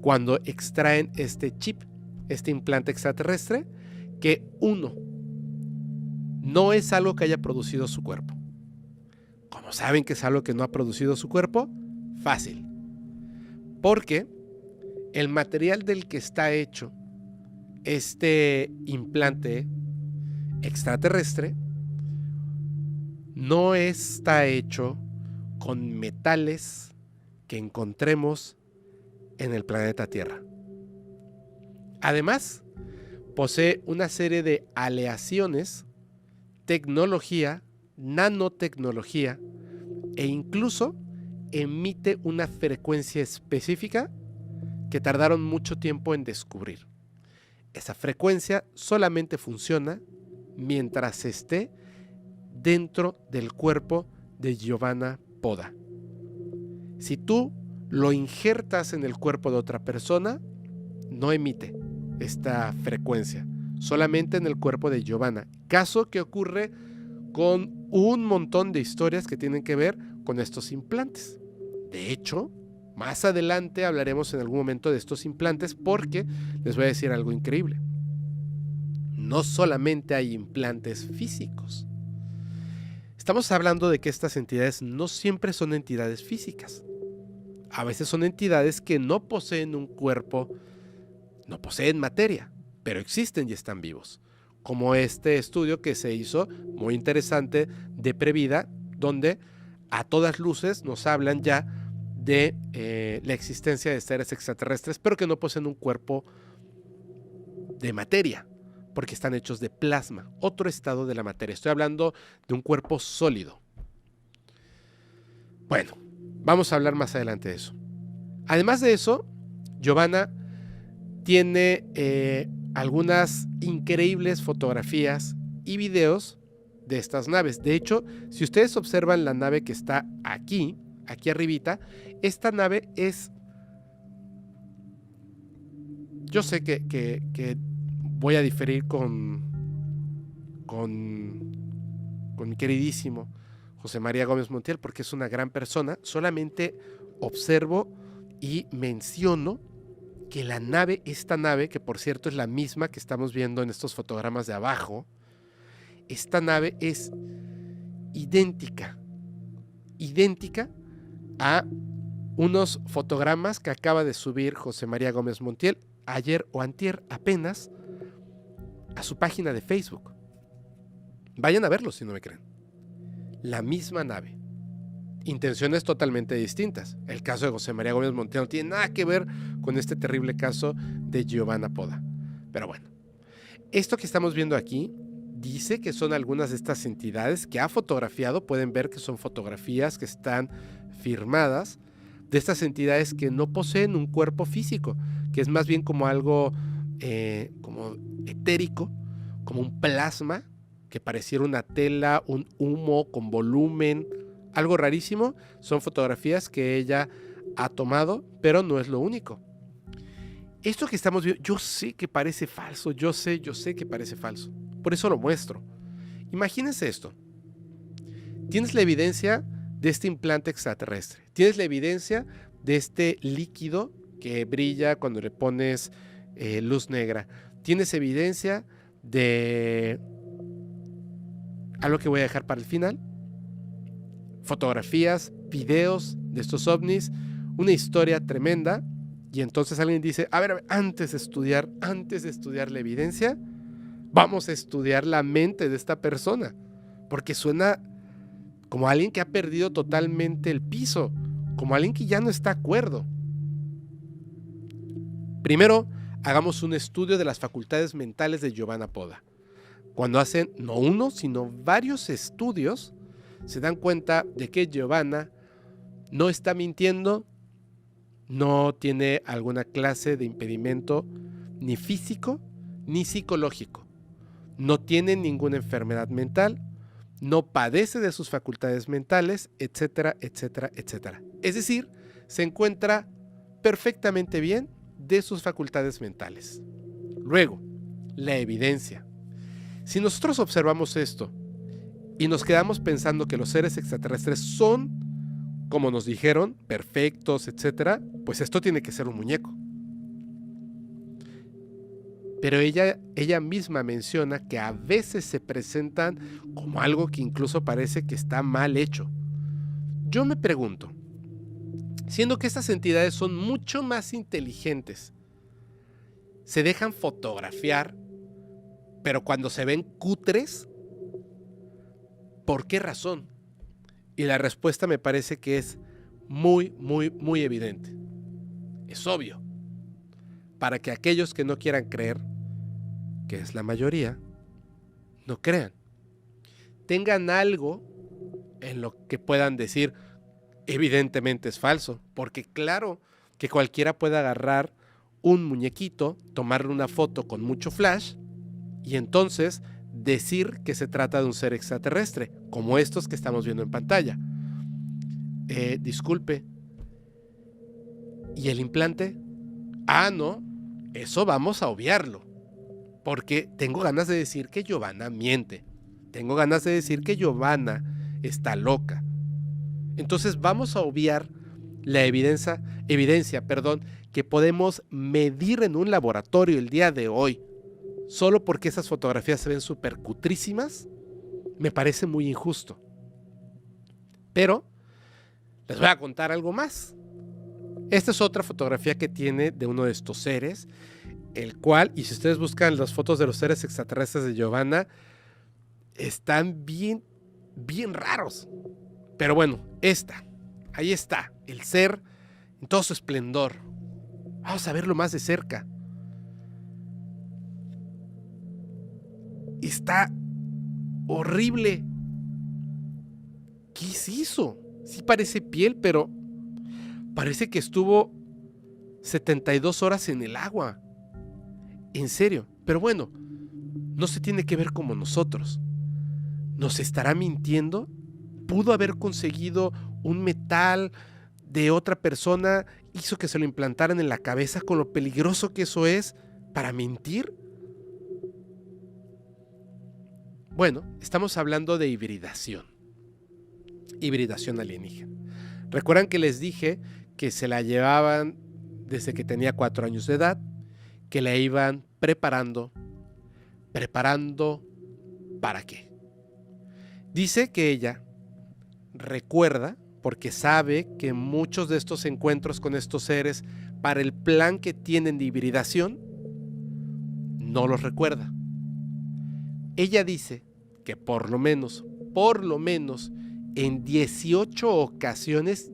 cuando extraen este chip, este implante extraterrestre? Que no es algo que haya producido su cuerpo. ¿Cómo saben que es algo que no ha producido su cuerpo? Fácil. Porque el material del que está hecho este implante extraterrestre no está hecho con metales que encontremos en el planeta Tierra. Además, posee una serie de aleaciones, tecnología, nanotecnología e incluso emite una frecuencia específica que tardaron mucho tiempo en descubrir. Esa frecuencia solamente funciona mientras esté dentro del cuerpo de Giovanna Poda. Si tú lo injertas en el cuerpo de otra persona, no emite esta frecuencia, solamente en el cuerpo de Giovanna. Caso que ocurre con un montón de historias que tienen que ver con estos implantes. De hecho, más adelante hablaremos en algún momento de estos implantes porque les voy a decir algo increíble. No solamente hay implantes físicos. Estamos hablando de que estas entidades no siempre son entidades físicas. A veces son entidades que no poseen un cuerpo, no poseen materia, pero existen y están vivos. como este estudio que se hizo, muy interesante, de Previda, donde a todas luces nos hablan ya de la existencia de seres extraterrestres, pero que no poseen un cuerpo de materia, porque están hechos de plasma, otro estado de la materia. Estoy hablando de un cuerpo sólido. Bueno, vamos a hablar más adelante de eso. Además de eso, Giovanna tiene algunas increíbles fotografías y videos de estas naves. De hecho, si ustedes observan la nave que está aquí arribita, esta nave es... Yo sé que voy a diferir con mi queridísimo José María Gómez Montiel, porque es una gran persona. Solamente observo y menciono que la nave, esta nave, que por cierto es la misma que estamos viendo en estos fotogramas de abajo, esta nave es idéntica a unos fotogramas que acaba de subir José María Gómez Montiel ayer o antier apenas a su página de Facebook. Vayan a verlo si no me creen. La misma nave. Intenciones totalmente distintas. El caso de José María Gómez Montiel no tiene nada que ver con este terrible caso de Giovanna Poda. Pero bueno, esto que estamos viendo aquí dice que son algunas de estas entidades que ha fotografiado. Pueden ver que son fotografías que están firmadas de estas entidades que no poseen un cuerpo físico, que es más bien como algo como etérico, como un plasma que pareciera una tela, un humo con volumen, algo rarísimo. Son fotografías que ella ha tomado, pero no es lo único. Esto que estamos viendo, yo sé que parece falso, yo sé que parece falso. Por eso lo muestro. Imagínense esto. Tienes la evidencia de este implante extraterrestre. Tienes la evidencia de este líquido que brilla cuando le pones luz negra. Tienes evidencia de algo que voy a dejar para el final. Fotografías, videos de estos ovnis, una historia tremenda. Y entonces alguien dice, a ver, antes de estudiar la evidencia, vamos a estudiar la mente de esta persona, porque suena como alguien que ha perdido totalmente el piso, como alguien que ya no está acuerdo. Primero, hagamos un estudio de las facultades mentales de Giovanna Poda. Cuando hacen no uno, sino varios estudios, se dan cuenta de que Giovanna no está mintiendo, no tiene alguna clase de impedimento ni físico ni psicológico. No tiene ninguna enfermedad mental, no padece de sus facultades mentales, etcétera, etcétera, etcétera. Es decir, se encuentra perfectamente bien de sus facultades mentales. Luego, la evidencia. Si nosotros observamos esto y nos quedamos pensando que los seres extraterrestres son, como nos dijeron, perfectos, etcétera, pues esto tiene que ser un muñeco. Pero ella misma menciona que a veces se presentan como algo que incluso parece que está mal hecho. Yo me pregunto, siendo que estas entidades son mucho más inteligentes, se dejan fotografiar, pero cuando se ven cutres, ¿por qué razón? Y la respuesta me parece que es muy, muy, muy evidente. Es obvio. Para que aquellos que no quieran creer, que es la mayoría, no crean. Tengan algo en lo que puedan decir, evidentemente es falso, porque claro que cualquiera puede agarrar un muñequito, tomarle una foto con mucho flash y entonces decir que se trata de un ser extraterrestre, como estos que estamos viendo en pantalla. Disculpe, ¿y el implante? Ah, no, eso vamos a obviarlo, porque tengo ganas de decir que Giovanna miente, tengo ganas de decir que Giovanna está loca. Entonces vamos a obviar la evidencia, que podemos medir en un laboratorio el día de hoy, solo porque esas fotografías se ven súper cutrísimas. Me parece muy injusto. Pero les voy a contar algo más. Esta es otra fotografía que tiene de uno de estos seres. el cual, y si ustedes buscan las fotos de los seres extraterrestres de Giovanna, están bien raros. Pero bueno, ahí está, el ser en todo su esplendor. Vamos a verlo más de cerca. Está horrible. ¿Qué es eso? Sí parece piel, pero parece que estuvo 72 horas en el agua. En serio. Pero bueno, no se tiene que ver como nosotros. ¿Nos estará mintiendo? ¿Pudo haber conseguido un metal de otra persona? ¿Hizo que se lo implantaran en la cabeza con lo peligroso que eso es para mentir? Bueno, estamos hablando de hibridación. Hibridación alienígena. ¿Recuerdan que les dije que se la llevaban desde que tenía 4 años de edad? Que la iban preparando. ¿Preparando para qué? Dice que ella recuerda, porque sabe que muchos de estos encuentros con estos seres, para el plan que tienen de hibridación, no los recuerda. Ella dice que por lo menos, en 18 ocasiones,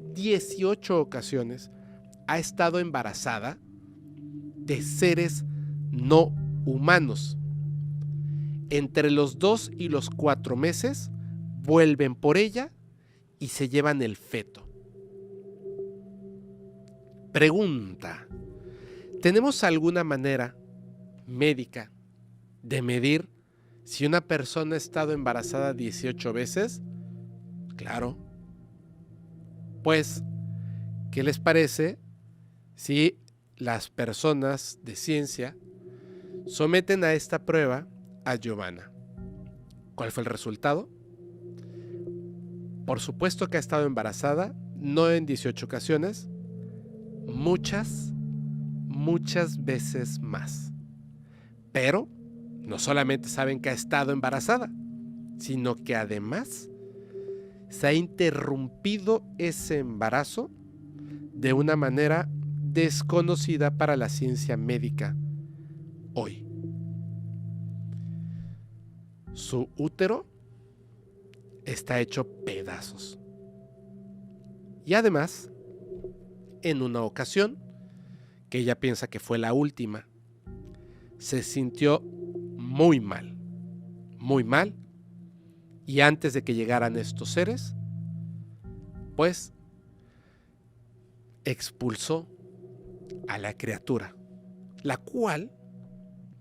ha estado embarazada de seres no humanos. Entre los 2 y los 4 meses, vuelven por ella y se llevan el feto. Pregunta: ¿tenemos alguna manera médica de medir si una persona ha estado embarazada 18 veces? Claro. Pues, ¿qué les parece si las personas de ciencia someten a esta prueba a Giovanna? ¿Cuál fue el resultado? Por supuesto que ha estado embarazada, no en 18 ocasiones, muchas veces más. Pero no solamente saben que ha estado embarazada, sino que además se ha interrumpido ese embarazo de una manera desconocida para la ciencia médica hoy. Su útero está hecho pedazos. Y además, en una ocasión, que ella piensa que fue la última, se sintió muy mal, y antes de que llegaran estos seres, pues expulsó a la criatura, la cual,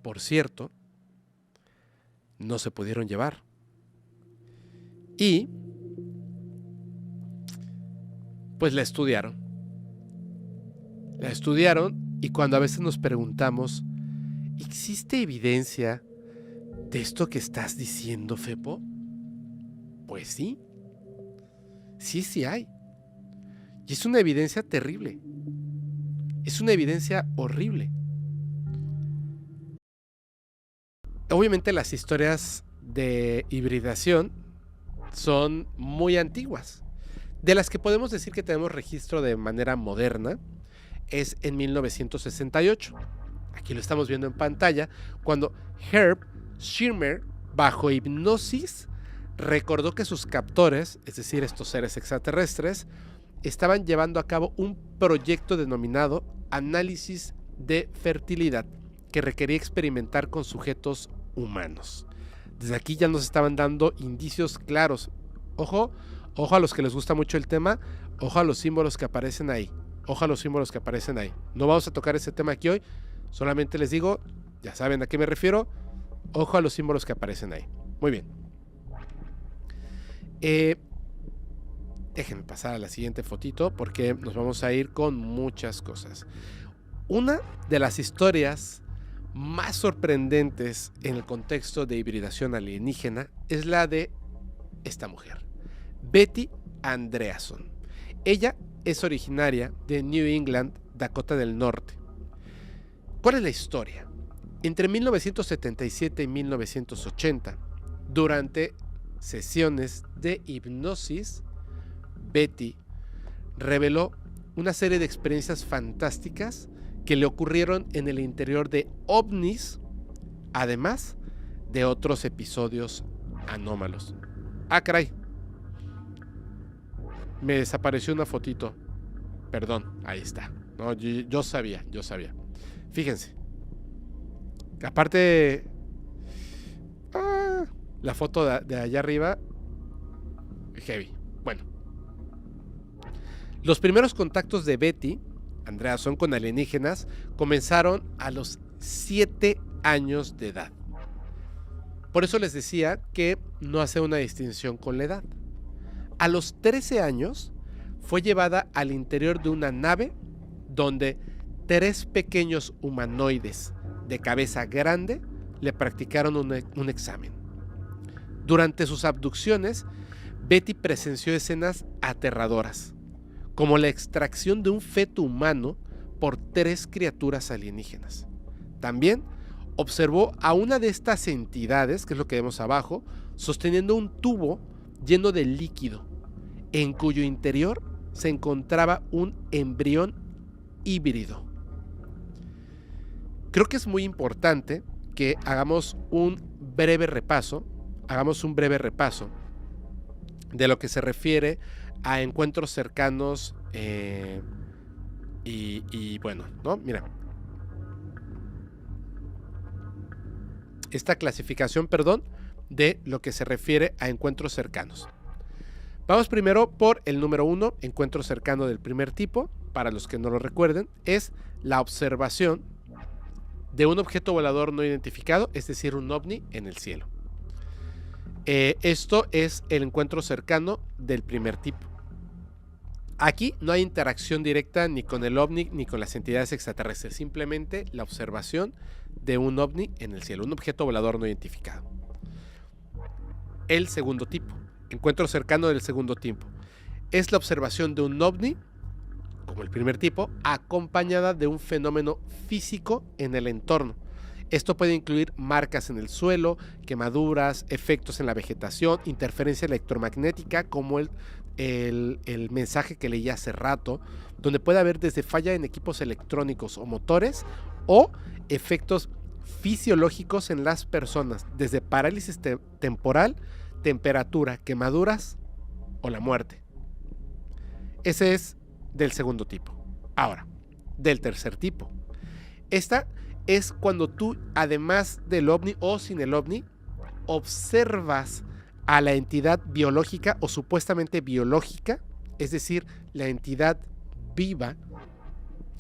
por cierto, no se pudieron llevar. Y pues la estudiaron. Y cuando a veces nos preguntamos, ¿existe evidencia de esto que estás diciendo, Fepo? Pues sí. Sí hay. Y es una evidencia terrible. Es una evidencia horrible. Obviamente las historias de hibridación son muy antiguas. De las que podemos decir que tenemos registro de manera moderna es en 1968. Aquí lo estamos viendo en pantalla, cuando Herb Schirmer, bajo hipnosis, recordó que sus captores, es decir, estos seres extraterrestres, estaban llevando a cabo un proyecto denominado análisis de fertilidad, que requería experimentar con sujetos humanos. Desde aquí ya nos estaban dando indicios claros. Ojo a los que les gusta mucho el tema, ojo a los símbolos que aparecen ahí. No vamos a tocar ese tema aquí hoy, solamente les digo, ya saben a qué me refiero, ojo a los símbolos que aparecen ahí. Muy bien. Déjenme pasar a la siguiente fotito porque nos vamos a ir con muchas cosas. Una de las historias más sorprendentes en el contexto de hibridación alienígena es la de esta mujer, Betty Andreasson. Ella es originaria de New England, Dakota del Norte. ¿Cuál es la historia? Entre 1977 y 1980, durante sesiones de hipnosis, Betty reveló una serie de experiencias fantásticas que le ocurrieron en el interior de ovnis, además de otros episodios anómalos. Ah, caray. Me desapareció una fotito. Perdón, ahí está. No, yo sabía. Fíjense. Aparte, la foto de allá arriba, heavy. Bueno. Los primeros contactos de Betty Andreasson con alienígenas comenzaron a los 7 años de edad. Por eso les decía que no hace una distinción con la edad. A los 13 años fue llevada al interior de una nave donde 3 pequeños humanoides de cabeza grande le practicaron un examen. Durante sus abducciones, Betty presenció escenas aterradoras, como la extracción de un feto humano por 3 criaturas alienígenas. También observó a una de estas entidades, que es lo que vemos abajo, sosteniendo un tubo lleno de líquido, en cuyo interior se encontraba un embrión híbrido. Creo que es muy importante que hagamos un breve repaso de lo que se refiere a encuentros cercanos y bueno, ¿no? Mira, esta clasificación, de lo que se refiere a encuentros cercanos. Vamos primero por el número 1, encuentro cercano del primer tipo. Para los que no lo recuerden, es la observación de un objeto volador no identificado, es decir, un ovni en el cielo. Esto es el encuentro cercano del primer tipo. Aquí no hay interacción directa ni con el ovni ni con las entidades extraterrestres, simplemente la observación de un ovni en el cielo, un objeto volador no identificado. El segundo tipo, encuentro cercano del segundo tipo, es la observación de un ovni, como el primer tipo, acompañada de un fenómeno físico en el entorno. Esto puede incluir marcas en el suelo, quemaduras, efectos en la vegetación, interferencia electromagnética, como el mensaje que leí hace rato, donde puede haber desde falla en equipos electrónicos o motores, o efectos fisiológicos en las personas, desde parálisis temporal, temperatura, quemaduras o la muerte. Ese es del segundo tipo. Ahora, del tercer tipo. Esta es cuando tú, además del ovni o sin el ovni, observas a la entidad biológica o supuestamente biológica, es decir, la entidad viva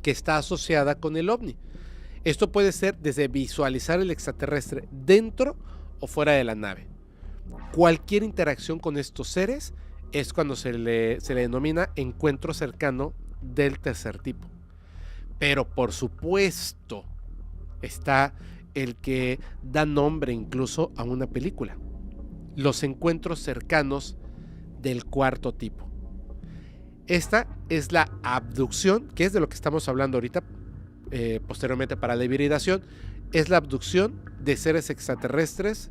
que está asociada con el ovni. Esto puede ser desde visualizar el extraterrestre dentro o fuera de la nave. Cualquier interacción con estos seres es cuando se le denomina encuentro cercano del tercer tipo. Pero por supuesto está el que da nombre incluso a una película: los encuentros cercanos del cuarto tipo. Esta es la abducción, que es de lo que estamos hablando ahorita, posteriormente para la hibridación, es la abducción de seres extraterrestres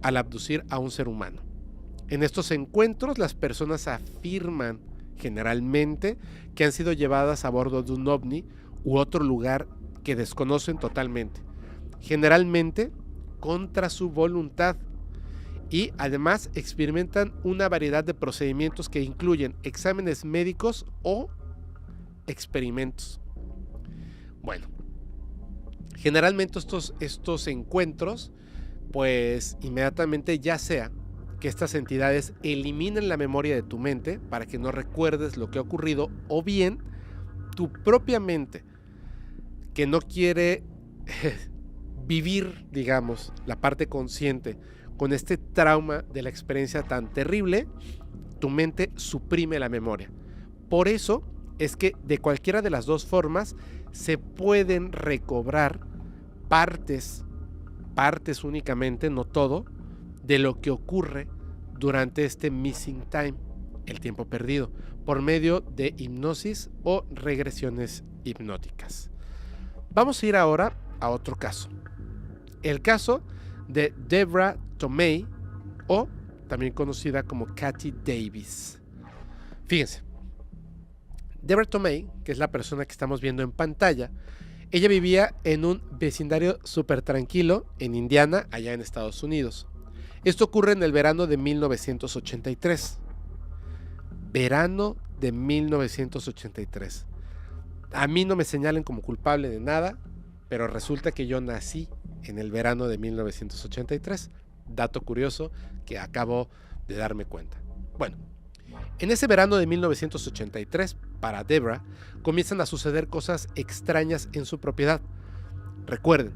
al abducir a un ser humano. En estos encuentros las personas afirman generalmente que han sido llevadas a bordo de un ovni u otro lugar que desconocen totalmente, generalmente contra su voluntad, y además experimentan una variedad de procedimientos que incluyen exámenes médicos o experimentos. Bueno, generalmente estos encuentros, pues inmediatamente, ya sea que estas entidades eliminen la memoria de tu mente para que no recuerdes lo que ha ocurrido, o bien tu propia mente, que no quiere vivir, digamos, la parte consciente con este trauma de la experiencia tan terrible, tu mente suprime la memoria. Por eso es que de cualquiera de las dos formas se pueden recobrar partes únicamente, no todo, de lo que ocurre durante este missing time, el tiempo perdido, por medio de hipnosis o regresiones hipnóticas. Vamos a ir ahora a otro caso. El caso de Deborah Tomei, o también conocida como Katy Davis. Fíjense, Deborah Tomei, que es la persona que estamos viendo en pantalla, Ella vivía en un vecindario súper tranquilo en Indiana, allá en Estados Unidos. Esto ocurre en el verano de 1983. Verano de 1983. A mí no me señalen como culpable de nada, pero resulta que yo nací en el verano de 1983. Dato curioso que acabo de darme cuenta. Bueno, en ese verano de 1983, para Deborah, comienzan a suceder cosas extrañas en su propiedad. Recuerden,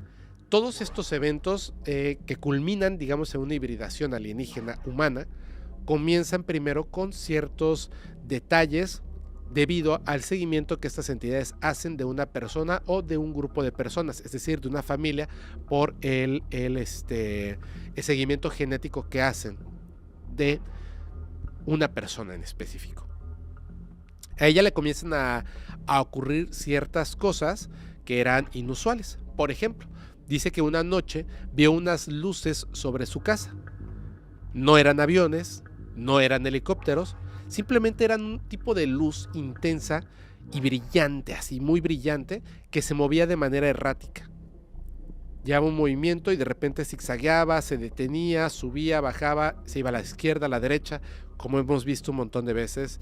todos estos eventos que culminan, digamos, en una hibridación alienígena humana, comienzan primero con ciertos detalles debido al seguimiento que estas entidades hacen de una persona o de un grupo de personas, es decir, de una familia, por el seguimiento genético que hacen de una persona en específico. A ella le comienzan a ocurrir ciertas cosas que eran inusuales. Por ejemplo, dice que una noche vio unas luces sobre su casa. No eran aviones, no eran helicópteros, simplemente eran un tipo de luz intensa y brillante, así muy brillante, que se movía de manera errática. Llevaba un movimiento y de repente zigzagueaba, se detenía, subía, bajaba, se iba a la izquierda, a la derecha, como hemos visto un montón de veces,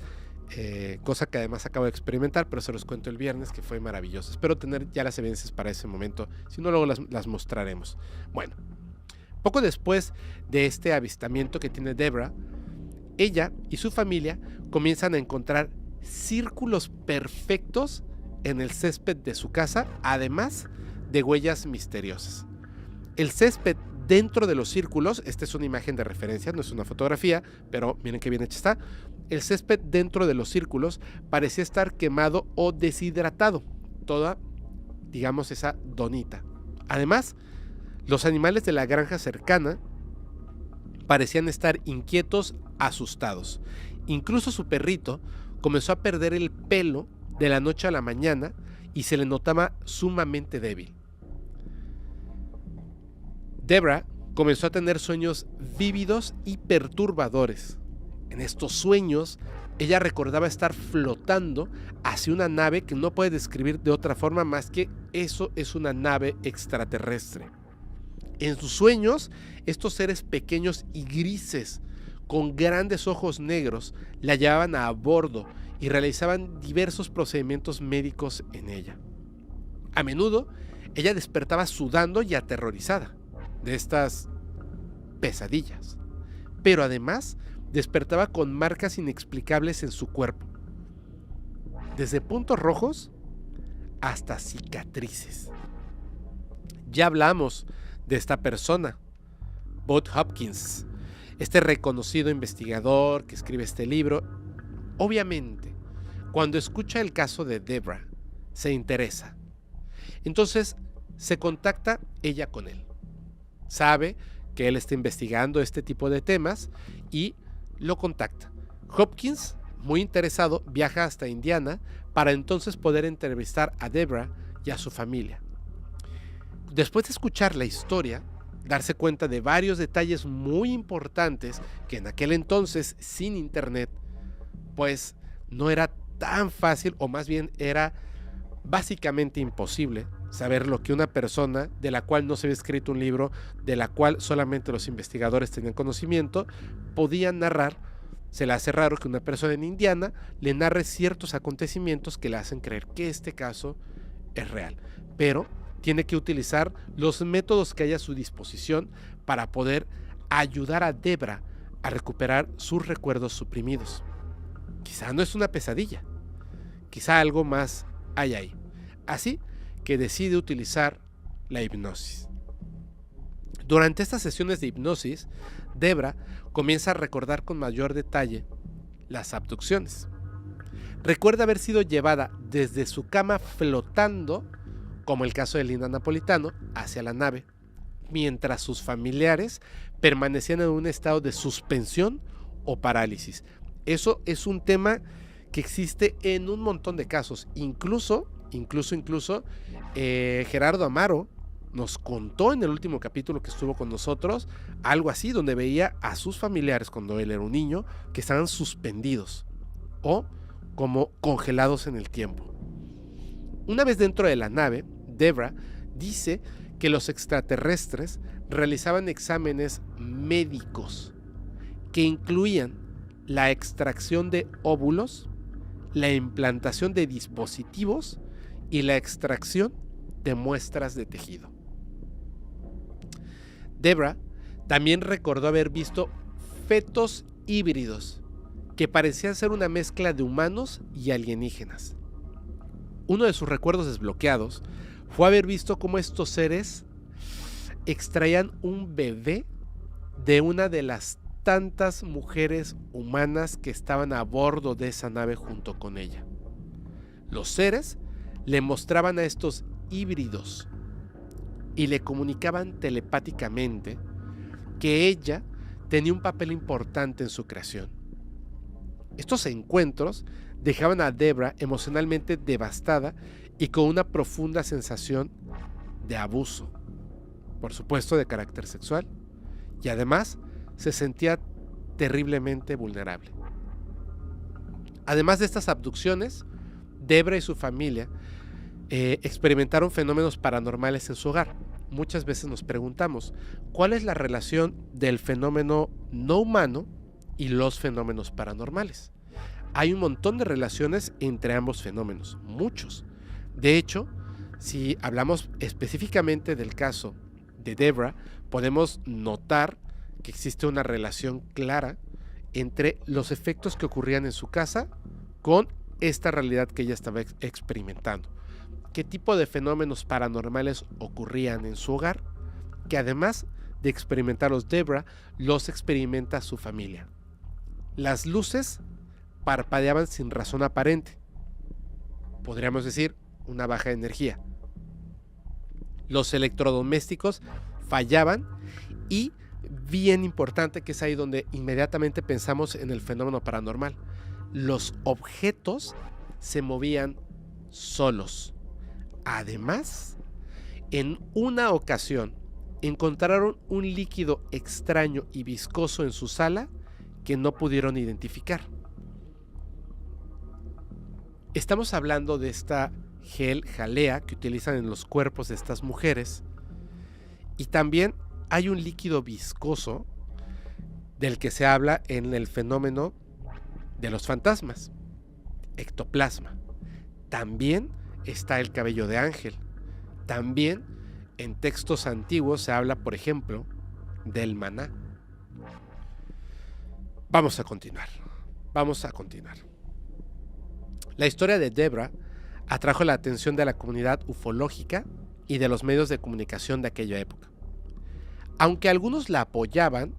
cosa que además acabo de experimentar, pero se los cuento el viernes, que fue maravilloso. Espero tener ya las evidencias para ese momento, si no luego las mostraremos. Bueno, poco después de este avistamiento que tiene Deborah, ella y su familia comienzan a encontrar círculos perfectos en el césped de su casa, además de huellas misteriosas. El césped dentro de los círculos, esta es una imagen de referencia, no es una fotografía, pero miren qué bien hecha está. El césped dentro de los círculos parecía estar quemado o deshidratado, toda, digamos, esa donita. Además, los animales de la granja cercana parecían estar inquietos, asustados. Incluso su perrito comenzó a perder el pelo de la noche a la mañana y se le notaba sumamente débil. Deborah comenzó a tener sueños vívidos y perturbadores. En estos sueños, ella recordaba estar flotando hacia una nave que no puede describir de otra forma más que eso es una nave extraterrestre. En sus sueños, estos seres pequeños y grises, con grandes ojos negros, la llevaban a bordo y realizaban diversos procedimientos médicos en ella. A menudo, ella despertaba sudando y aterrorizada de estas pesadillas, pero además despertaba con marcas inexplicables en su cuerpo, desde puntos rojos hasta cicatrices. Ya hablamos de esta persona, Bob Hopkins, este reconocido investigador que escribe este libro. Obviamente, cuando escucha el caso de Deborah, se interesa. Entonces, se contacta ella con él. Sabe que él está investigando este tipo de temas y lo contacta. Hopkins, muy interesado, viaja hasta Indiana para entonces poder entrevistar a Deborah y a su familia. Después de escuchar la historia, darse cuenta de varios detalles muy importantes que en aquel entonces, sin internet, pues no era tan fácil, o más bien era básicamente imposible saber lo que una persona de la cual no se había escrito un libro, de la cual solamente los investigadores tenían conocimiento, podían narrar. Se le hace raro que una persona en Indiana le narre ciertos acontecimientos que le hacen creer que este caso es real, pero tiene que utilizar los métodos que haya a su disposición para poder ayudar a Deborah a recuperar sus recuerdos suprimidos. Quizá no es una pesadilla, quizá algo más hay ahí. Así que decide utilizar la hipnosis. Durante estas sesiones de hipnosis, Deborah comienza a recordar con mayor detalle las abducciones. Recuerda haber sido llevada desde su cama flotando, como el caso de Linda Napolitano, hacia la nave, mientras sus familiares permanecían en un estado de suspensión o parálisis. Eso es un tema que existe en un montón de casos. Incluso Gerardo Amaro nos contó en el último capítulo que estuvo con nosotros algo así, donde veía a sus familiares cuando él era un niño que estaban suspendidos o como congelados en el tiempo. Una vez dentro de la nave, Debra dice que los extraterrestres realizaban exámenes médicos que incluían la extracción de óvulos, la implantación de dispositivos y la extracción de muestras de tejido. Debra también recordó haber visto fetos híbridos que parecían ser una mezcla de humanos y alienígenas. Uno de sus recuerdos desbloqueados fue haber visto cómo estos seres extraían un bebé de una de las tantas mujeres humanas que estaban a bordo de esa nave junto con ella. Los seres le mostraban a estos híbridos y le comunicaban telepáticamente que ella tenía un papel importante en su creación. Estos encuentros dejaban a Debra emocionalmente devastada y con una profunda sensación de abuso, por supuesto de carácter sexual, y además se sentía terriblemente vulnerable. Además de estas abducciones, Debra y su familia experimentaron fenómenos paranormales en su hogar. Muchas veces nos preguntamos, ¿cuál es la relación del fenómeno no humano y los fenómenos paranormales? Hay un montón de relaciones entre ambos fenómenos, muchos. De hecho, si hablamos específicamente del caso de Debra, podemos notar que existe una relación clara entre los efectos que ocurrían en su casa con esta realidad que ella estaba experimentando. ¿Qué tipo de fenómenos paranormales ocurrían en su hogar? Que además de experimentarlos Debra, los experimenta su familia. Las luces parpadeaban sin razón aparente. Podríamos decir, una baja energía. Los electrodomésticos fallaban y, bien importante, que es ahí donde inmediatamente pensamos en el fenómeno paranormal, los objetos se movían solos. Además, en una ocasión encontraron un líquido extraño y viscoso en su sala que no pudieron identificar. Estamos hablando de esta jalea que utilizan en los cuerpos de estas mujeres, y también hay un líquido viscoso del que se habla en el fenómeno de los fantasmas, ectoplasma. También está el cabello de ángel. También en textos antiguos se habla, por ejemplo, del maná. Vamos a continuar. La historia de Debra atrajo la atención de la comunidad ufológica y de los medios de comunicación de aquella época. Aunque algunos la apoyaban,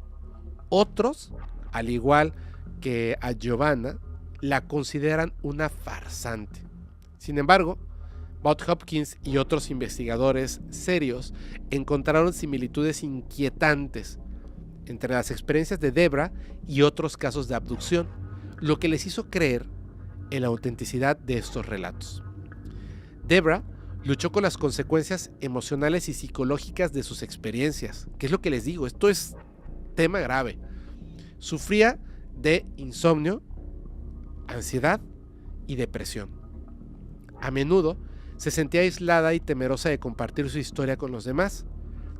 otros, al igual que a Giovanna, la consideran una farsante. Sin embargo, Bob Hopkins y otros investigadores serios encontraron similitudes inquietantes entre las experiencias de Debra y otros casos de abducción, lo que les hizo creer en la autenticidad de estos relatos. Debra luchó con las consecuencias emocionales y psicológicas de sus experiencias, que es lo que les digo, esto es tema grave. Sufría de insomnio, ansiedad y depresión. A menudo se sentía aislada y temerosa de compartir su historia con los demás,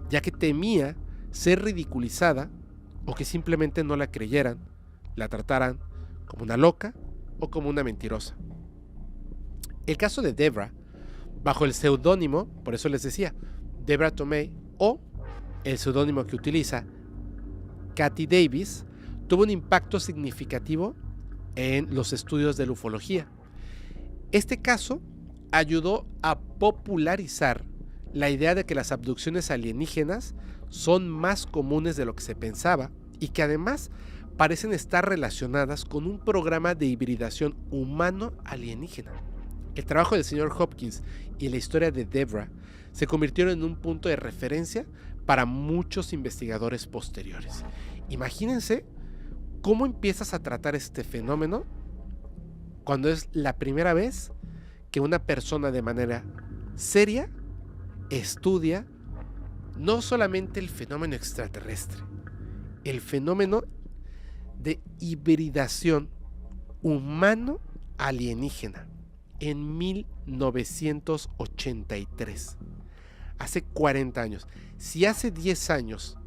ya que temía ser ridiculizada o que simplemente no la creyeran, la trataran como una loca o como una mentirosa. El caso de Debra, bajo el seudónimo, por eso les decía, Debra Tomei, o el seudónimo que utiliza, Kathy Davis, tuvo un impacto significativo en los estudios de la ufología. Este caso ayudó a popularizar la idea de que las abducciones alienígenas son más comunes de lo que se pensaba y que además parecen estar relacionadas con un programa de hibridación humano-alienígena. El trabajo del señor Hopkins y la historia de Debra se convirtieron en un punto de referencia para muchos investigadores posteriores. Imagínense cómo empiezas a tratar este fenómeno cuando es la primera vez que una persona de manera seria estudia no solamente el fenómeno extraterrestre, el fenómeno de hibridación humano-alienígena en 1983. hace 40 años. Si hace 10 años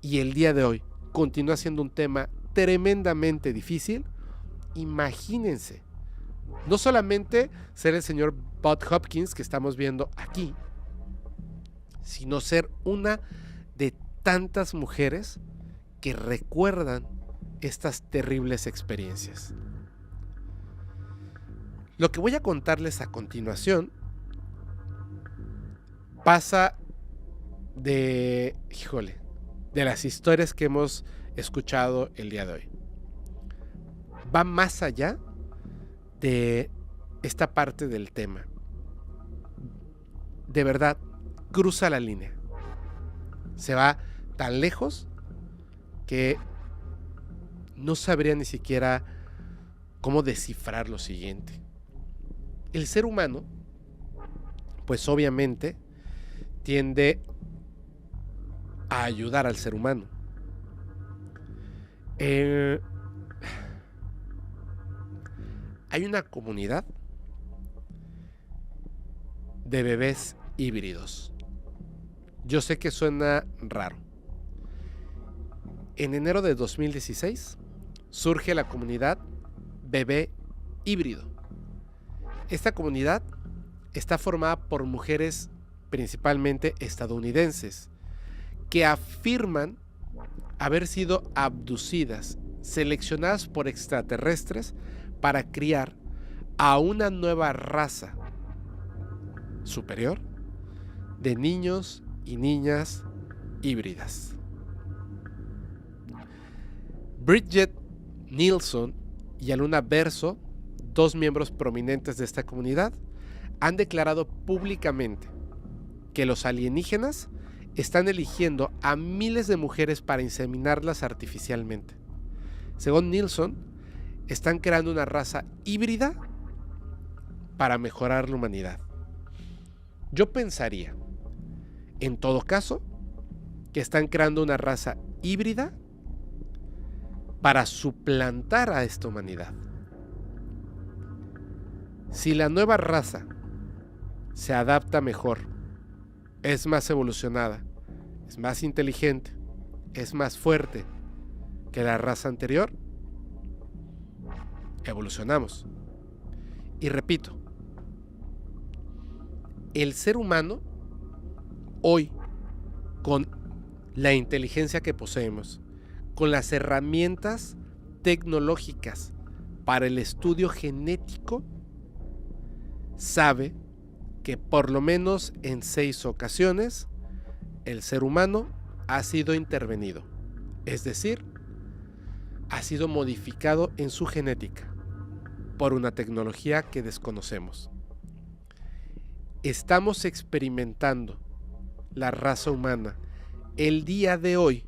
y el día de hoy continúa siendo un tema tremendamente difícil, imagínense, no solamente ser el señor Bud Hopkins que estamos viendo aquí, sino ser una de tantas mujeres que recuerdan estas terribles experiencias. Lo que voy a contarles a continuación pasa de las historias que hemos escuchado el día de hoy. Va más allá de esta parte del tema. De verdad, cruza la línea. Se va tan lejos que no sabría ni siquiera cómo descifrar lo siguiente. El ser humano, pues obviamente, tiende a ayudar al ser humano. Hay una comunidad de bebés híbridos. Yo sé que suena raro. En enero de 2016 surge la comunidad Bebé Híbrido. Esta comunidad está formada por mujeres principalmente estadounidenses que afirman haber sido abducidas, seleccionadas por extraterrestres para criar a una nueva raza superior de niños y niñas híbridas. Bridget Nielsen y Aluna Verso, dos miembros prominentes de esta comunidad, han declarado públicamente que los alienígenas están eligiendo a miles de mujeres para inseminarlas artificialmente. Según Nielsen, están creando una raza híbrida para mejorar la humanidad. Yo pensaría, en todo caso, que están creando una raza híbrida para suplantar a esta humanidad. Si la nueva raza se adapta mejor, es más evolucionada, es más inteligente, es más fuerte que la raza anterior, evolucionamos. Y repito, el ser humano hoy, con la inteligencia que poseemos, con las herramientas tecnológicas para el estudio genético, sabe que por lo menos en 6 ocasiones el ser humano ha sido intervenido, es decir, ha sido modificado en su genética por una tecnología que desconocemos. Estamos experimentando la raza humana el día de hoy,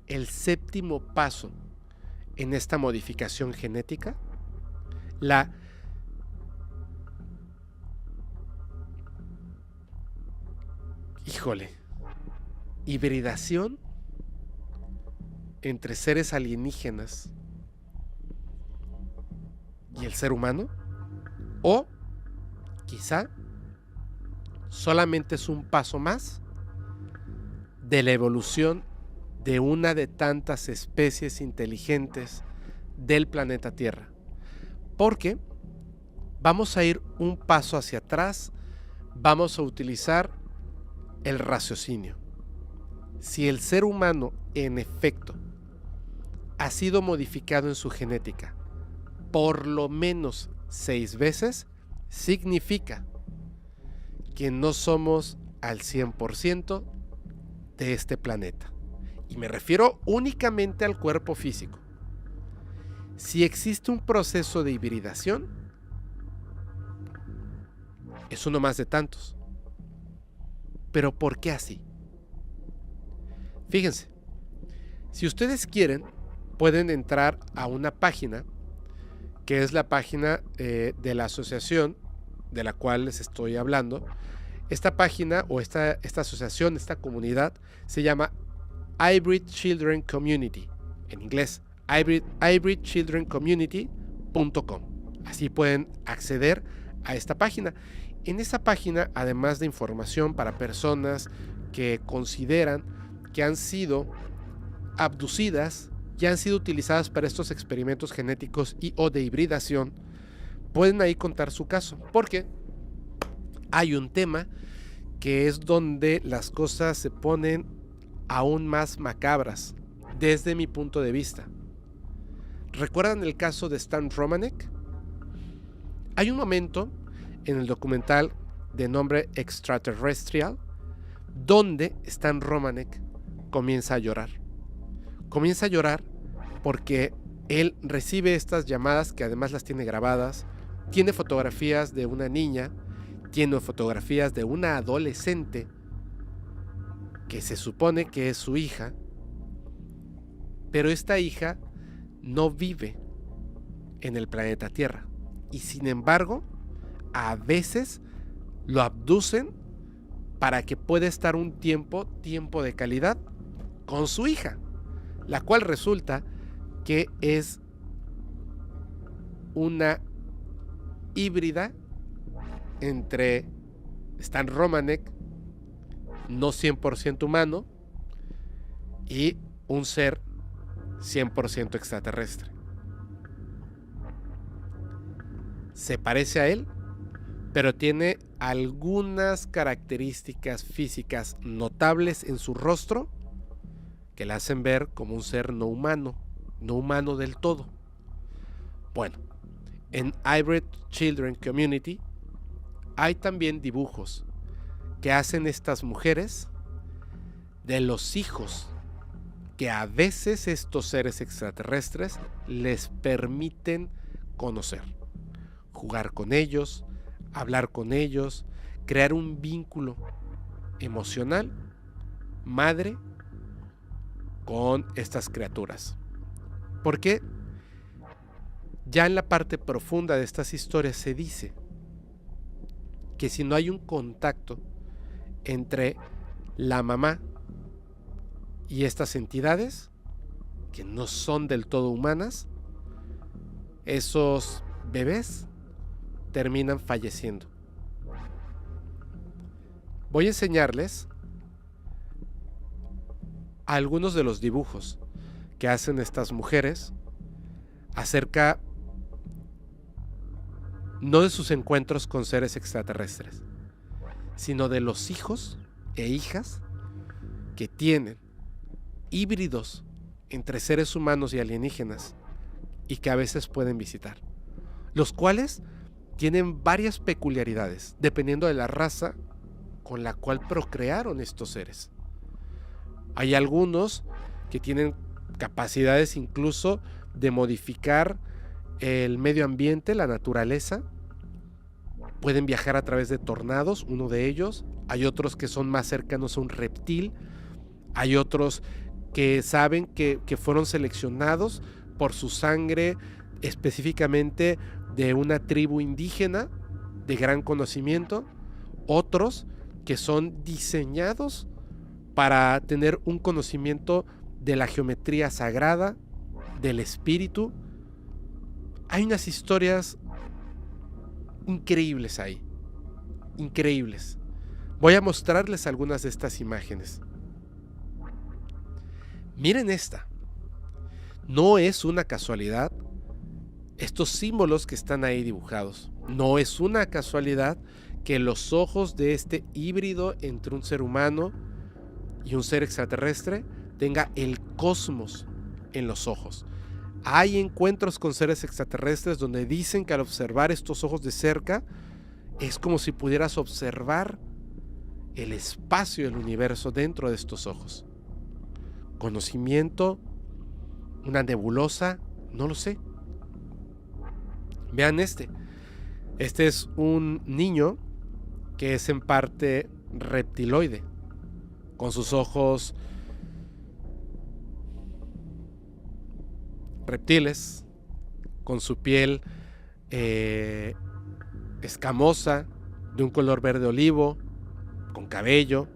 el 7º paso en esta modificación genética, la hibridación entre seres alienígenas y el ser humano, o quizá solamente es un paso más de la evolución de una de tantas especies inteligentes del planeta Tierra, porque vamos a ir un paso hacia atrás, vamos a utilizar el raciocinio. Si el ser humano en efecto ha sido modificado en su genética por lo menos 6 veces, significa que no somos al 100% de este planeta. Y me refiero únicamente al cuerpo físico. Si existe un proceso de hibridación, es uno más de tantos. Pero ¿por qué así? Fíjense, si ustedes quieren, pueden entrar a una página, que es la página de la asociación de la cual les estoy hablando. Esta página o esta asociación, esta comunidad, se llama Hybrid Children Community, en inglés, hybridchildrencommunity.com. Así pueden acceder a esta página. En esa página, además de información para personas que consideran que han sido abducidas y han sido utilizadas para estos experimentos genéticos y o de hibridación, pueden ahí contar su caso, porque hay un tema que es donde las cosas se ponen aún más macabras desde mi punto de vista. ¿Recuerdan el caso de Stan Romanek? Hay un momento en el documental de nombre Extraterrestrial donde Stan Romanek comienza a llorar. Comienza a llorar porque él recibe estas llamadas, que además las tiene grabadas, tiene fotografías de una niña, tiene fotografías de una adolescente que se supone que es su hija, pero esta hija no vive en el planeta Tierra y sin embargo a veces lo abducen para que pueda estar un tiempo de calidad con su hija, la cual resulta que es una híbrida entre Stan Romanek, no 100% humano, y un ser 100% extraterrestre. Se parece a él, pero tiene algunas características físicas notables en su rostro que le hacen ver como un ser no humano del todo. Bueno, en Hybrid Children Community hay también dibujos que hacen estas mujeres de los hijos que a veces estos seres extraterrestres les permiten conocer, jugar con ellos, hablar con ellos, crear un vínculo emocional madre con estas criaturas. Porque ya en la parte profunda de estas historias se dice que si no hay un contacto entre la mamá y estas entidades que no son del todo humanas, esos bebés terminan falleciendo. Voy a enseñarles algunos de los dibujos que hacen estas mujeres acerca no de sus encuentros con seres extraterrestres, sino de los hijos e hijas que tienen híbridos entre seres humanos y alienígenas y que a veces pueden visitar, los cuales tienen varias peculiaridades dependiendo de la raza con la cual procrearon estos seres. Hay algunos que tienen capacidades incluso de modificar el medio ambiente, la naturaleza. Pueden viajar a través de tornados, uno de ellos. Hay otros que son más cercanos a un reptil. Hay otros que saben que fueron seleccionados por su sangre específicamente de una tribu indígena de gran conocimiento. Otros que son diseñados para tener un conocimiento de la geometría sagrada, del espíritu. Hay unas historias increíbles ahí, increíbles. Voy a mostrarles algunas de estas imágenes. Miren esta. No es una casualidad estos símbolos que están ahí dibujados. No es una casualidad que los ojos de este híbrido entre un ser humano y un ser extraterrestre tenga el cosmos en los ojos. Hay encuentros con seres extraterrestres donde dicen que al observar estos ojos de cerca es como si pudieras observar el espacio y el universo dentro de estos ojos. Conocimiento, una nebulosa, no lo sé. Vean este. Este es un niño que es en parte reptiloide, con sus ojos reptiles, con su piel escamosa, de un color verde olivo, con cabello.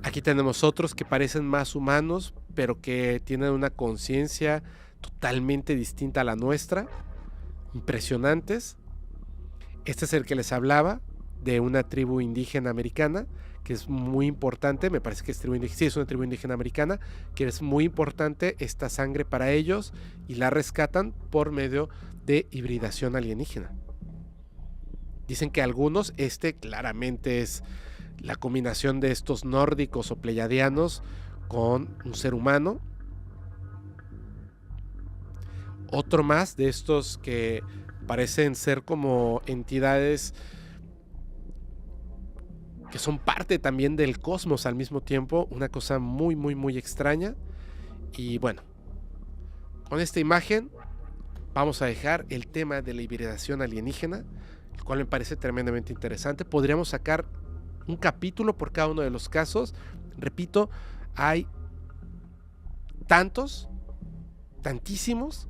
Aquí tenemos otros que parecen más humanos, pero que tienen una conciencia totalmente distinta a la nuestra. Impresionantes. Este es el que les hablaba, de una tribu indígena americana, que es muy importante, me parece que es tribu indígena, sí, es una tribu indígena americana, que es muy importante esta sangre para ellos y la rescatan por medio de hibridación alienígena. Dicen que algunos, claramente es la combinación de estos nórdicos o pleiadianos con un ser humano. Otro más de estos que parecen ser como entidades que son parte también del cosmos al mismo tiempo, una cosa muy muy muy extraña. Y bueno, con esta imagen vamos a dejar el tema de la hibridación alienígena, el cual me parece tremendamente interesante. Podríamos sacar un capítulo por cada uno de los casos. Repito, hay tantísimos,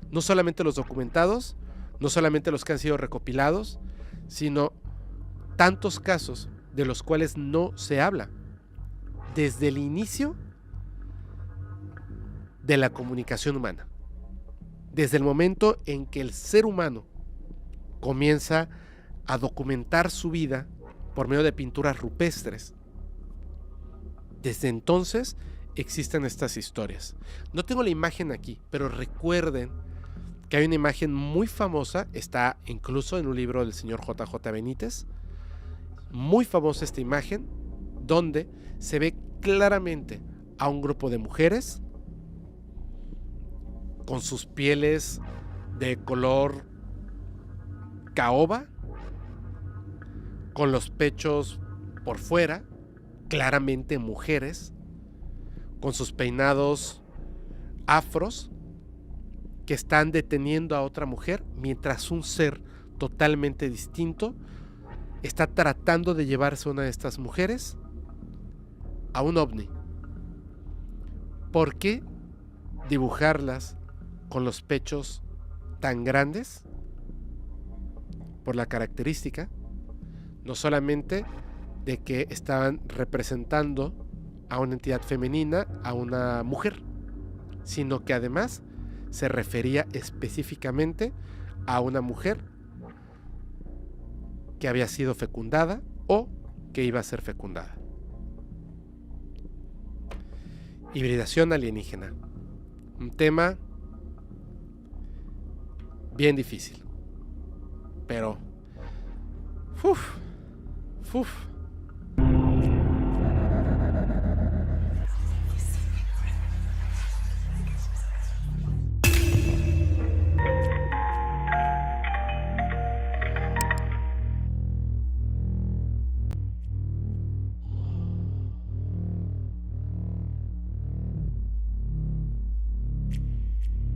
no solamente los documentados, no solamente los que han sido recopilados, sino tantos casos de los cuales no se habla desde el inicio de la comunicación humana, desde el momento en que el ser humano comienza a documentar su vida por medio de pinturas rupestres. Desde entonces existen estas historias. No tengo la imagen aquí, pero recuerden que hay una imagen muy famosa, está incluso en un libro del señor J.J. Benítez, muy famosa esta imagen, donde se ve claramente a un grupo de mujeres con sus pieles de color caoba, con los pechos por fuera, claramente mujeres, con sus peinados afros, que están deteniendo a otra mujer, mientras un ser totalmente distinto está tratando de llevarse a una de estas mujeres a un ovni. ¿Por qué dibujarlas con los pechos tan grandes? Por la característica, no solamente de que estaban representando a una entidad femenina, a una mujer, sino que además se refería específicamente a una mujer que había sido fecundada o que iba a ser fecundada. Hibridación alienígena. Un tema bien difícil. Pero